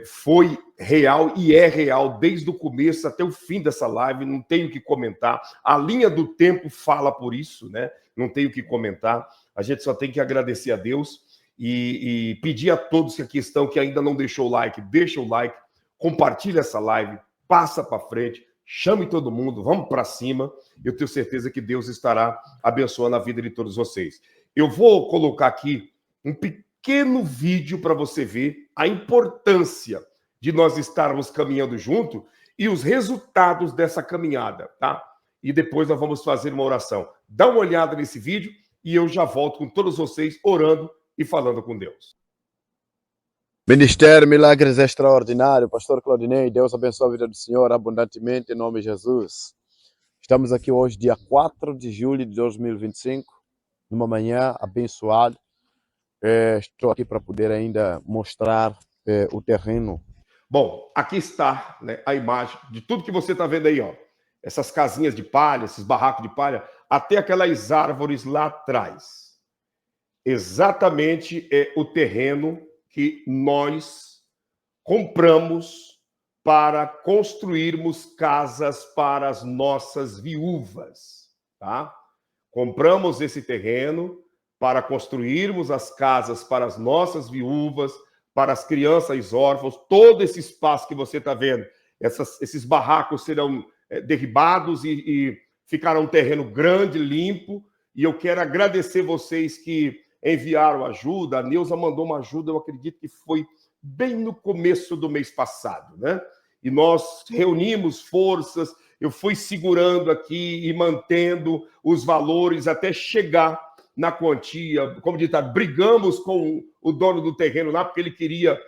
foi real e é real desde o começo até o fim dessa live. Não tenho o que comentar. A linha do tempo fala por isso, né? Não tenho o que comentar. A gente só tem que agradecer a Deus e pedir a todos que aqui estão, que ainda não deixou o like, deixa o like, compartilha essa live, passa para frente, chame todo mundo, vamos para cima. Eu tenho certeza que Deus estará abençoando a vida de todos vocês. Eu vou colocar aqui um pequeno vídeo para você ver a importância de nós estarmos caminhando junto e os resultados dessa caminhada, tá? E depois nós vamos fazer uma oração. Dá uma olhada nesse vídeo e eu já volto com todos vocês orando e falando com Deus. Ministério Milagres Extraordinário, pastor Claudinei, Deus abençoe a vida do Senhor abundantemente em nome de Jesus. Estamos aqui hoje, dia 4 de julho de 2025, numa manhã abençoada. Estou aqui para poder ainda mostrar o terreno. Bom, aqui está, né, a imagem de tudo que você está vendo aí, ó. Essas casinhas de palha, esses barracos de palha, até aquelas árvores lá atrás. Exatamente o terreno que nós compramos para construirmos casas para as nossas viúvas, tá? Compramos esse terreno para construirmos as casas para as nossas viúvas, para as crianças órfãos. Todo esse espaço que você está vendo, esses barracos serão derribados e ficará um terreno grande, limpo. E eu quero agradecer vocês que enviaram ajuda. A Neuza mandou uma ajuda, eu acredito que foi bem no começo do mês passado, né? E nós reunimos forças, eu fui segurando aqui e mantendo os valores até chegar na quantia. Como ditado, brigamos com o dono do terreno lá, porque ele queria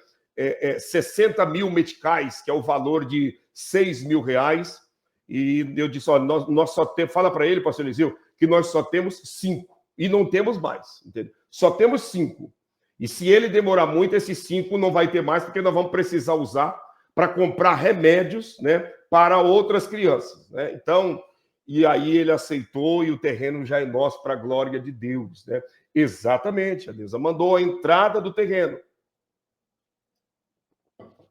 60 mil meticais, que é o valor de 6 mil reais. E eu disse, olha, nós só temos, fala para ele, pastor Eliseu, que nós só temos 5 e não temos mais, entendeu? Só temos 5. E se ele demorar muito, esses 5 não vai ter mais, porque nós vamos precisar usar para comprar remédios, né, para outras crianças, né? Então, e aí ele aceitou e o terreno já é nosso para a glória de Deus, né? Exatamente, a Neuza mandou a entrada do terreno.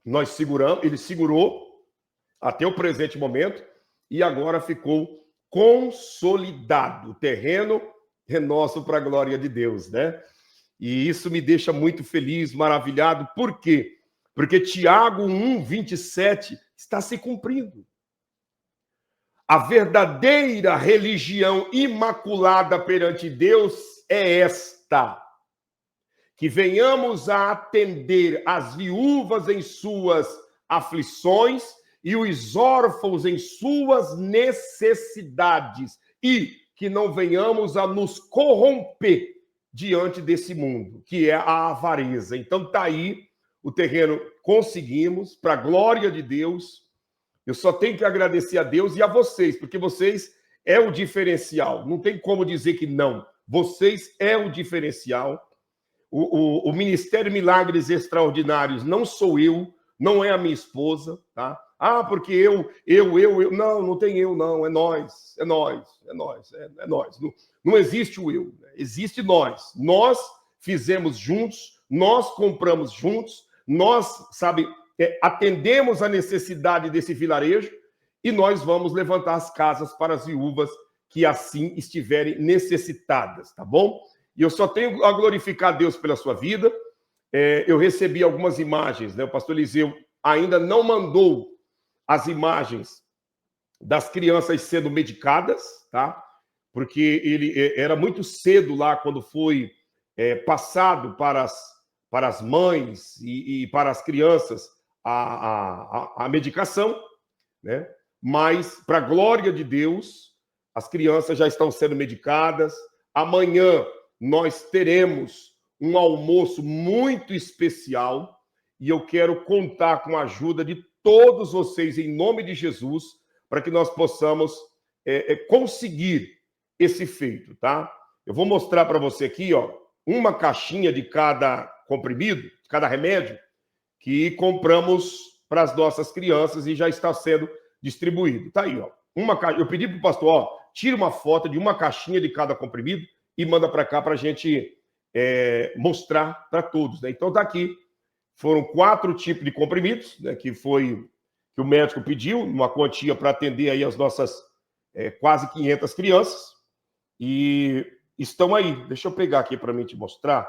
Nós seguramos, ele segurou até o presente momento e agora ficou consolidado. O terreno é nosso para a glória de Deus, né? E isso me deixa muito feliz, maravilhado. Por quê? Porque Tiago 1:27 está se cumprindo. A verdadeira religião imaculada perante Deus é esta: que venhamos a atender as viúvas em suas aflições e os órfãos em suas necessidades, e que não venhamos a nos corromper diante desse mundo, que é a avareza. Então está aí o terreno, conseguimos, para a glória de Deus. Eu só tenho que agradecer a Deus e a vocês, porque vocês é o diferencial. Não tem como dizer que não. Vocês é o diferencial. O Ministério Milagres Extraordinários não sou eu, não é a minha esposa, tá? Ah, porque eu. Não tem eu, não. É nós. Não existe o eu, existe nós. Nós fizemos juntos, nós compramos juntos, nós, atendemos a necessidade desse vilarejo e nós vamos levantar as casas para as viúvas que assim estiverem necessitadas, tá bom? E eu só tenho a glorificar a Deus pela sua vida. Eu recebi algumas imagens, né? O pastor Eliseu ainda não mandou as imagens das crianças sendo medicadas, tá? Porque ele era muito cedo lá quando foi passado para as mães e para as crianças a medicação, né? Mas, para a glória de Deus, as crianças já estão sendo medicadas. Amanhã nós teremos um almoço muito especial e eu quero contar com a ajuda de todos vocês, em nome de Jesus, para que nós possamos conseguir esse feito, tá? Eu vou mostrar para você aqui, ó, uma caixinha de cada comprimido, de cada remédio, que compramos para as nossas crianças e já está sendo distribuído. Tá aí, ó. Eu pedi para o pastor, ó, tira uma foto de uma caixinha de cada comprimido e manda para cá para a gente mostrar para todos, né? Então tá aqui. Foram 4 tipos de comprimidos, né, que o médico pediu, uma quantia para atender aí as nossas quase 500 crianças. E estão aí. Deixa eu pegar aqui para mim te mostrar,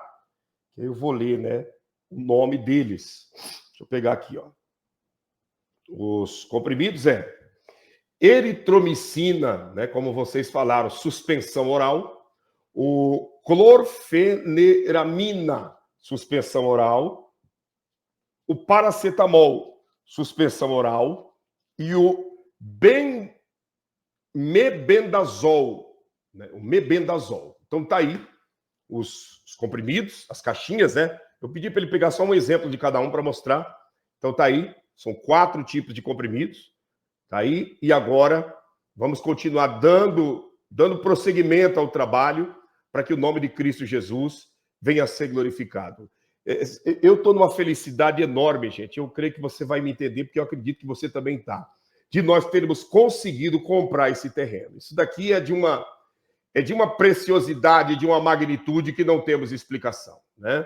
que eu vou ler, né, o nome deles. Deixa eu pegar aqui, ó. Os comprimidos eritromicina, né, como vocês falaram, suspensão oral, o clorfeneramina, suspensão oral, o paracetamol, suspensão oral, e o mebendazol, né? O mebendazol. Então tá aí os comprimidos, as caixinhas, né? Eu pedi para ele pegar só um exemplo de cada um para mostrar. Então tá aí, são 4 tipos de comprimidos. Tá aí, e agora vamos continuar dando prosseguimento ao trabalho para que o nome de Cristo Jesus venha a ser glorificado. Eu estou numa felicidade enorme, gente. Eu creio que você vai me entender, porque eu acredito que você também está. De nós termos conseguido comprar esse terreno. Isso daqui é de uma preciosidade, de uma magnitude que não temos explicação, né?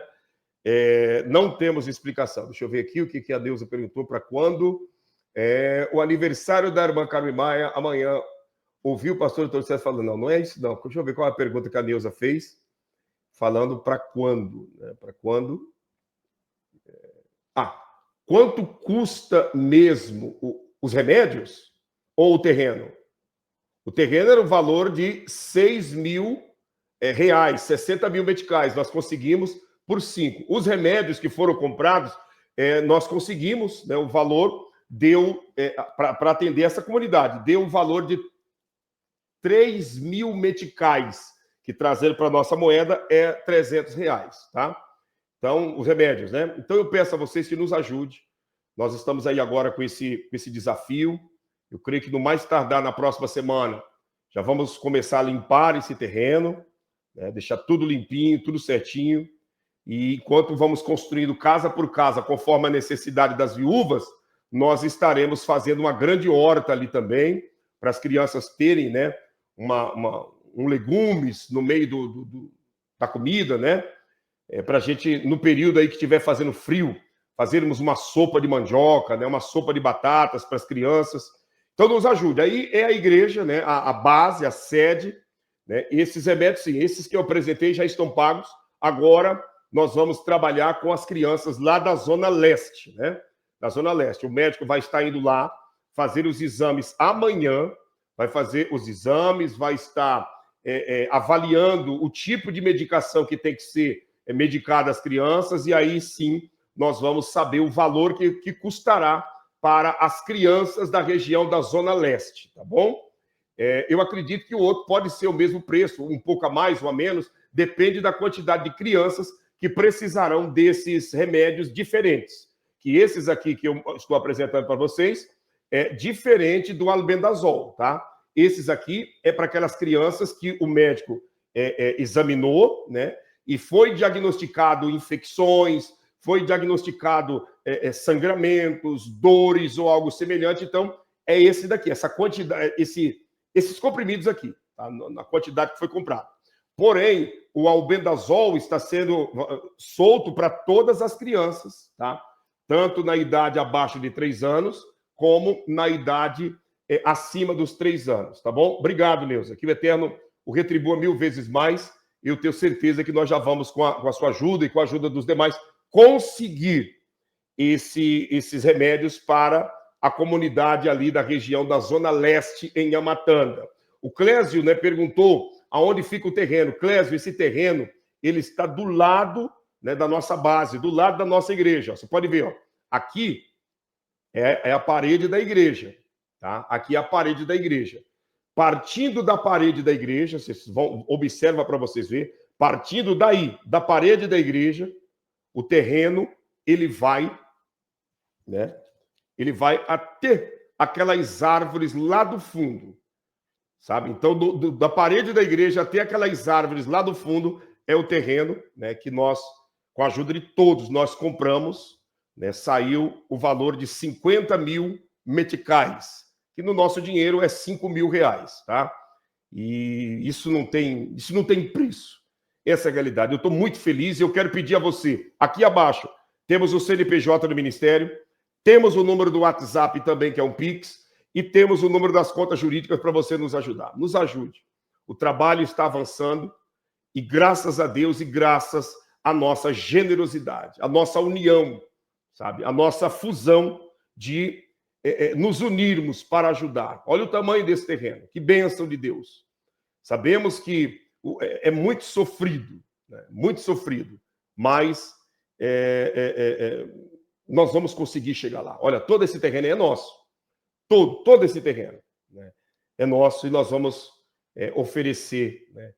Não temos explicação. Deixa eu ver aqui o que a Neuza perguntou para quando. O aniversário da irmã Carmen Maia, amanhã. Ouviu o pastor Doutor César falando, não é isso não. Deixa eu ver qual é a pergunta que a Neuza fez. falando para quando, né? Para quando? Quanto custa mesmo os remédios ou o terreno? O terreno era o valor de 6 mil reais, 60 mil meticais. Nós conseguimos por 5. Os remédios que foram comprados, nós conseguimos, né, o valor deu, para atender essa comunidade, deu um valor de 3 mil meticais, que trazendo para a nossa moeda é 300 reais, tá? Então, os remédios, né? Então, eu peço a vocês que nos ajudem. Nós estamos aí agora com esse desafio. Eu creio que no mais tardar na próxima semana já vamos começar a limpar esse terreno, né? Deixar tudo limpinho, tudo certinho. E enquanto vamos construindo casa por casa, conforme a necessidade das viúvas, nós estaremos fazendo uma grande horta ali também, para as crianças terem, né, um legumes no meio da comida, né? Para a gente, no período aí que estiver fazendo frio, fazermos uma sopa de mandioca, né, uma sopa de batatas para as crianças. Então, nos ajude. Aí é a igreja, né, a base, a sede, né? Esses remédios, sim, esses que eu apresentei já estão pagos. Agora, nós vamos trabalhar com as crianças lá da Zona Leste, né? Da Zona Leste. O médico vai estar indo lá fazer os exames amanhã, vai fazer os exames, vai estar avaliando o tipo de medicação que tem que ser medicada às crianças, e aí sim nós vamos saber o valor que custará para as crianças da região da Zona Leste, tá bom? Eu acredito que o outro pode ser o mesmo preço, um pouco a mais ou a menos, depende da quantidade de crianças que precisarão desses remédios diferentes. Que esses aqui que eu estou apresentando para vocês é diferente do albendazol, tá? Esses aqui é para aquelas crianças que o médico examinou, né? E foi diagnosticado infecções, foi diagnosticado sangramentos, dores ou algo semelhante. Então, é esse daqui, essa quantidade, esses comprimidos aqui, tá? Na quantidade que foi comprado. Porém, o albendazol está sendo solto para todas as crianças, tá? Tanto na idade abaixo de 3 anos, como na idade acima dos 3 anos, tá bom? Obrigado, Neuza. Que o Eterno o retribua 1000 vezes mais. Eu tenho certeza que nós já vamos, com a sua ajuda e com a ajuda dos demais, conseguir esses remédios para a comunidade ali da região da Zona Leste, em Amatanda. O Clésio, né, perguntou aonde fica o terreno. Clésio, esse terreno, ele está do lado, né, da nossa base, do lado da nossa igreja. Você pode ver, ó, aqui é a parede da igreja, tá? Aqui é a parede da igreja. Partindo da parede da igreja, vocês vão, observa para vocês verem, partindo daí, da parede da igreja, o terreno, ele vai, né? Ele vai até aquelas árvores lá do fundo, sabe? Então, da parede da igreja até aquelas árvores lá do fundo é o terreno, né? Que nós, com a ajuda de todos, nós compramos, né? Saiu o valor de 50 mil meticais, que no nosso dinheiro é 5 mil reais, tá? E isso não tem preço. Essa é a realidade. Eu estou muito feliz e eu quero pedir a você, aqui abaixo, temos o CNPJ do Ministério, temos o número do WhatsApp também, que é um Pix, e temos o número das contas jurídicas para você nos ajudar. Nos ajude. O trabalho está avançando e graças a Deus e graças à nossa generosidade, à nossa união, sabe? A nossa fusão de nos unirmos para ajudar. Olha o tamanho desse terreno. Que bênção de Deus. Sabemos que é muito sofrido, né? Muito sofrido, mas nós vamos conseguir chegar lá. Olha, todo esse terreno é nosso. Todo esse terreno, né, é nosso e nós vamos oferecer, né,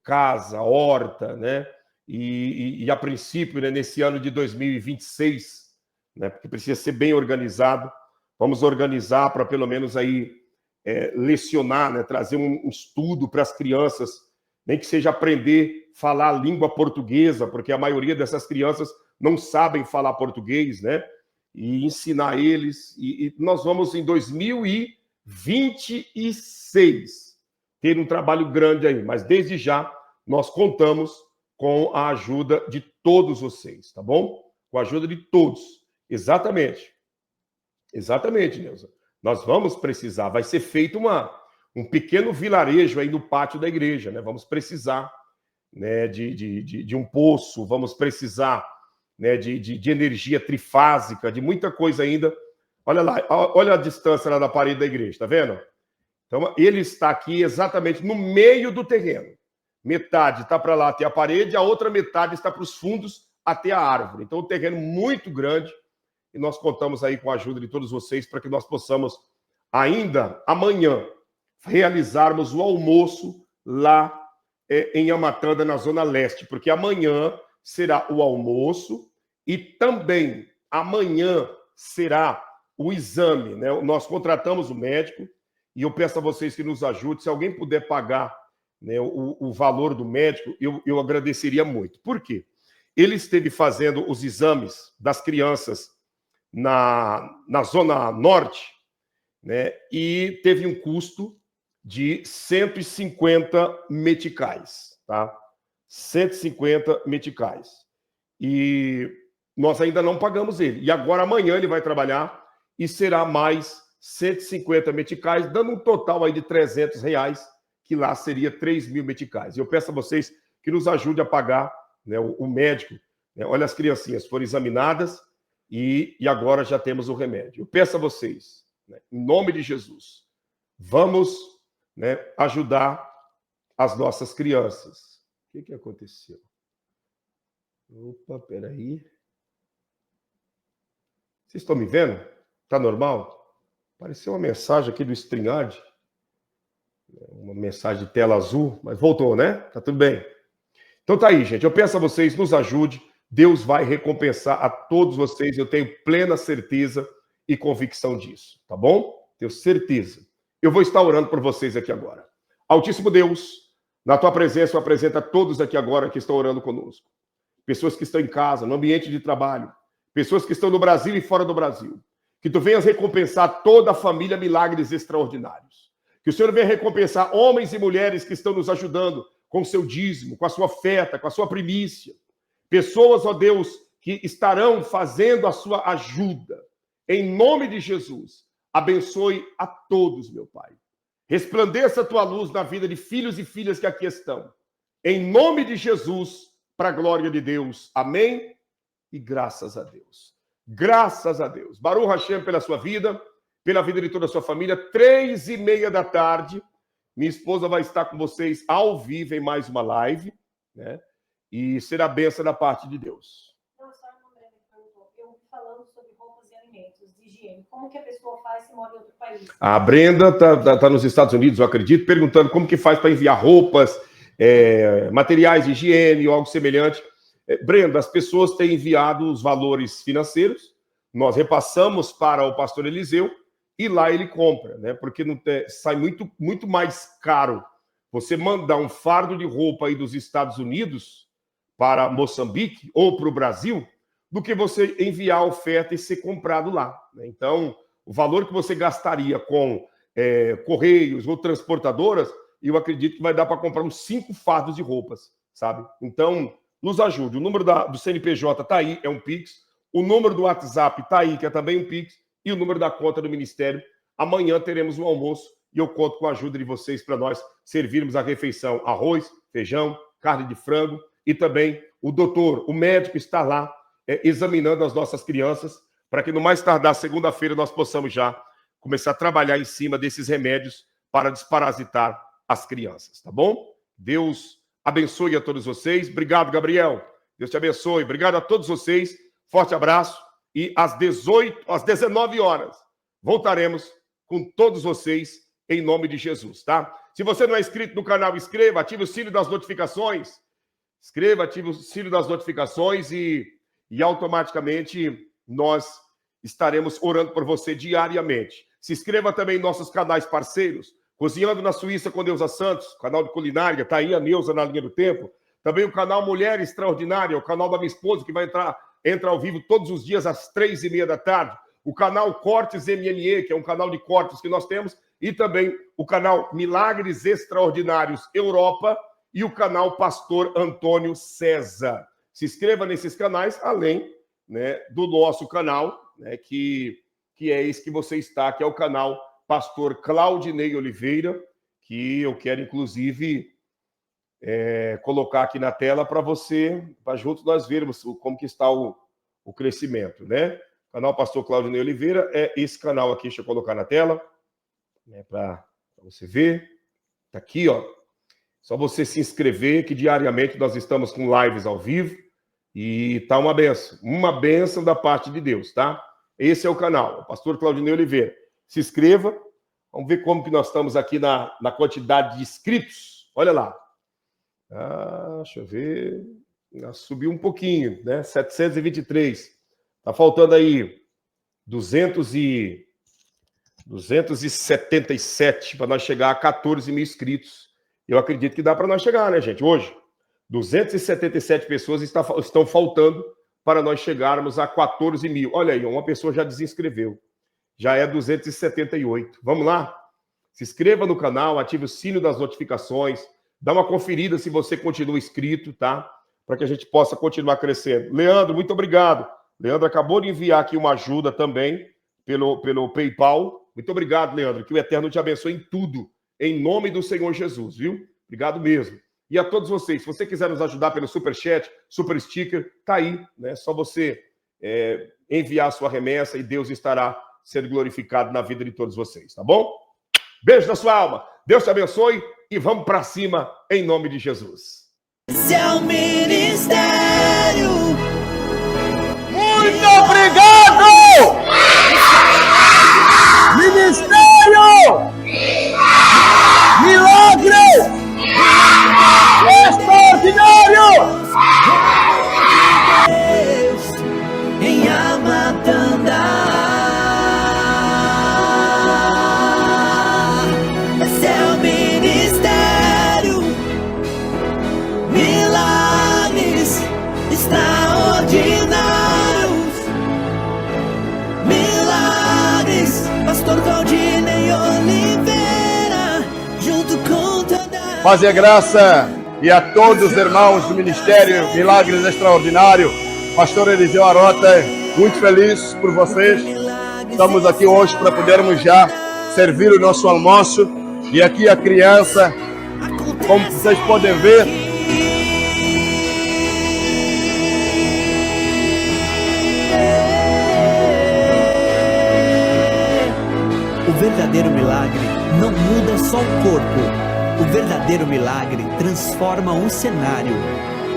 casa, horta, né, e a princípio, né, nesse ano de 2026, né, porque precisa ser bem organizado, vamos organizar para pelo menos aí lecionar, né, trazer um estudo para as crianças, nem que seja aprender a falar a língua portuguesa, porque a maioria dessas crianças não sabem falar português, né? E ensinar eles. E nós vamos, em 2026, ter um trabalho grande aí. Mas, desde já, nós contamos com a ajuda de todos vocês, tá bom? Com a ajuda de todos. Exatamente. Exatamente, Neuza. Nós vamos precisar. Vai ser feito um pequeno vilarejo aí no pátio da igreja, né? Vamos precisar né, de um poço, vamos precisar, né, de energia trifásica, de muita coisa ainda. Olha lá, olha a distância lá da parede da igreja, tá vendo? Então, ele está aqui exatamente no meio do terreno. Metade está para lá até a parede, a outra metade está para os fundos até a árvore. Então, um terreno muito grande, e nós contamos aí com a ajuda de todos vocês para que nós possamos, ainda amanhã, realizarmos o almoço lá em Amatanda, na Zona Leste, porque amanhã será o almoço e também amanhã será o exame, né? Nós contratamos o médico e eu peço a vocês que nos ajudem. Se alguém puder pagar, né, o valor do médico, eu agradeceria muito. Por quê? Ele esteve fazendo os exames das crianças na Zona Norte, né, e teve um custo de 150 meticais, tá? 150 meticais. E nós ainda não pagamos ele. E agora, amanhã, ele vai trabalhar e será mais 150 meticais, dando um total aí de R$300, que lá seria 3.000 meticais. E eu peço a vocês que nos ajudem a pagar, né, o médico. Né? Olha, as criancinhas foram examinadas e agora já temos o remédio. Eu peço a vocês, né, em nome de Jesus, vamos, né, ajudar as nossas crianças. O que aconteceu? Opa, peraí. Vocês estão me vendo? Tá normal? Apareceu uma mensagem aqui do StreamYard. Uma mensagem de tela azul, mas voltou, né? Tá tudo bem. Então tá aí, gente. Eu peço a vocês, nos ajude. Deus vai recompensar a todos vocês. Eu tenho plena certeza e convicção disso, tá bom? Tenho certeza. Eu vou estar orando por vocês aqui agora. Altíssimo Deus, na tua presença eu apresento a todos aqui agora que estão orando conosco. Pessoas que estão em casa, no ambiente de trabalho, pessoas que estão no Brasil e fora do Brasil. Que tu venhas recompensar toda a família milagres extraordinários. Que o Senhor venha recompensar homens e mulheres que estão nos ajudando com o seu dízimo, com a sua oferta, com a sua primícia. Pessoas, ó Deus, que estarão fazendo a sua ajuda. Em nome de Jesus, abençoe a todos, meu Pai. Resplandeça a tua luz na vida de filhos e filhas que aqui estão. Em nome de Jesus, para a glória de Deus. Amém? E graças a Deus. Graças a Deus. Baruch Hashem pela sua vida, pela vida de toda a sua família. 3:30 da tarde, minha esposa vai estar com vocês ao vivo em mais uma live, né? E será bênção da parte de Deus. Não, só uma André me perguntou. Eu falando sobre roupas e alimentos, de higiene. Como que a pessoa faz se mora em outro país? A Brenda tá nos Estados Unidos, eu acredito, perguntando como que faz para enviar roupas, materiais de higiene ou algo semelhante. Brenda, as pessoas têm enviado os valores financeiros, nós repassamos para o pastor Eliseu e lá ele compra, né? Porque sai muito mais caro você mandar um fardo de roupa aí dos Estados Unidos para Moçambique ou para o Brasil do que você enviar a oferta e ser comprado lá, né? Então, o valor que você gastaria com correios ou transportadoras, eu acredito que vai dar para comprar uns 5 fardos de roupas, sabe? Então, nos ajude. O número do CNPJ está aí, é um Pix. O número do WhatsApp está aí, que é também um Pix. E o número da conta do Ministério. Amanhã teremos um almoço e eu conto com a ajuda de vocês para nós servirmos a refeição: arroz, feijão, carne de frango. E também o doutor, o médico, está lá examinando as nossas crianças para que no mais tardar segunda-feira nós possamos já começar a trabalhar em cima desses remédios para desparasitar as crianças, tá bom? Deus abençoe a todos vocês. Obrigado, Gabriel. Deus te abençoe. Obrigado a todos vocês. Forte abraço. E às 19 horas, voltaremos com todos vocês em nome de Jesus, tá? Se você não é inscrito no canal, inscreva, ative o sino das notificações. Inscreva, ative o sino das notificações e automaticamente nós estaremos orando por você diariamente. Se inscreva também em nossos canais parceiros. Cozinhando na Suíça com Neuza Santos, canal de culinária, tá aí a Neuza na linha do tempo. Também o canal Mulher Extraordinária, o canal da minha esposa, que vai entra ao vivo todos os dias às 3:30 da tarde. O canal Cortes MNE, que é um canal de cortes que nós temos. E também o canal Milagres Extraordinários Europa e o canal Pastor Antônio César. Se inscreva nesses canais, além, né, do nosso canal, né, que é esse que você está, que é o canal Pastor Claudinei Oliveira, que eu quero, inclusive, colocar aqui na tela para juntos nós vermos como que está o crescimento, né? O canal Pastor Claudinei Oliveira é esse canal aqui, deixa eu colocar na tela, né, para você ver. Tá aqui, ó. Só você se inscrever, que diariamente nós estamos com lives ao vivo e tá uma bênção da parte de Deus, tá? Esse é o canal, o Pastor Claudinei Oliveira. Se inscreva, vamos ver como que nós estamos aqui na quantidade de inscritos. Olha lá. Deixa eu ver. Subiu um pouquinho, né? 723. Tá faltando aí 277 para nós chegar a 14 mil inscritos. Eu acredito que dá para nós chegar, né, gente? Hoje, 277 pessoas estão faltando para nós chegarmos a 14 mil. Olha aí, uma pessoa já desinscreveu. Já é 278. Vamos lá? Se inscreva no canal, ative o sino das notificações, dá uma conferida se você continua inscrito, tá? Para que a gente possa continuar crescendo. Leandro, muito obrigado. Leandro acabou de enviar aqui uma ajuda também pelo PayPal. Muito obrigado, Leandro. Que o Eterno te abençoe em tudo. Em nome do Senhor Jesus, viu? Obrigado mesmo. E a todos vocês, se você quiser nos ajudar pelo Superchat, Super Sticker, tá aí, né? Só você enviar a sua remessa e Deus estará sendo glorificado na vida de todos vocês, tá bom? Beijo na sua alma. Deus te abençoe e vamos para cima em nome de Jesus. Esse é o ministério. Muito obrigado! Ministério! Milagre! Extraordinário! Deus em Amatanda. Esse é o ministério. Milagres extraordinários. Milagres, Pastor Claudinei Oliveira, junto com toda Paz e a graça e a todos os irmãos do Ministério Milagres Extraordinário. Pastor Eliseu Arota, muito feliz por vocês. Estamos aqui hoje para podermos já servir o nosso almoço. E aqui a criança, como vocês podem ver, O verdadeiro milagre não muda só o corpo. O verdadeiro milagre transforma um cenário.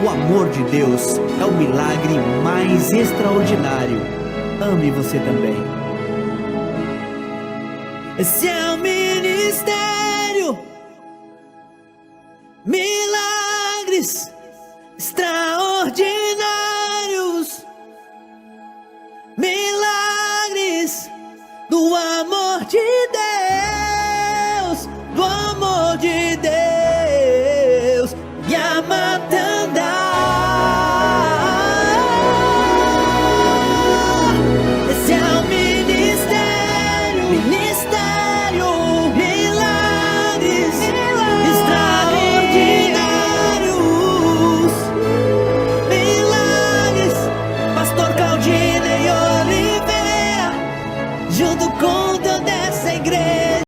O amor de Deus é o milagre mais extraordinário. Ame você também. Esse é o ministério. Milagres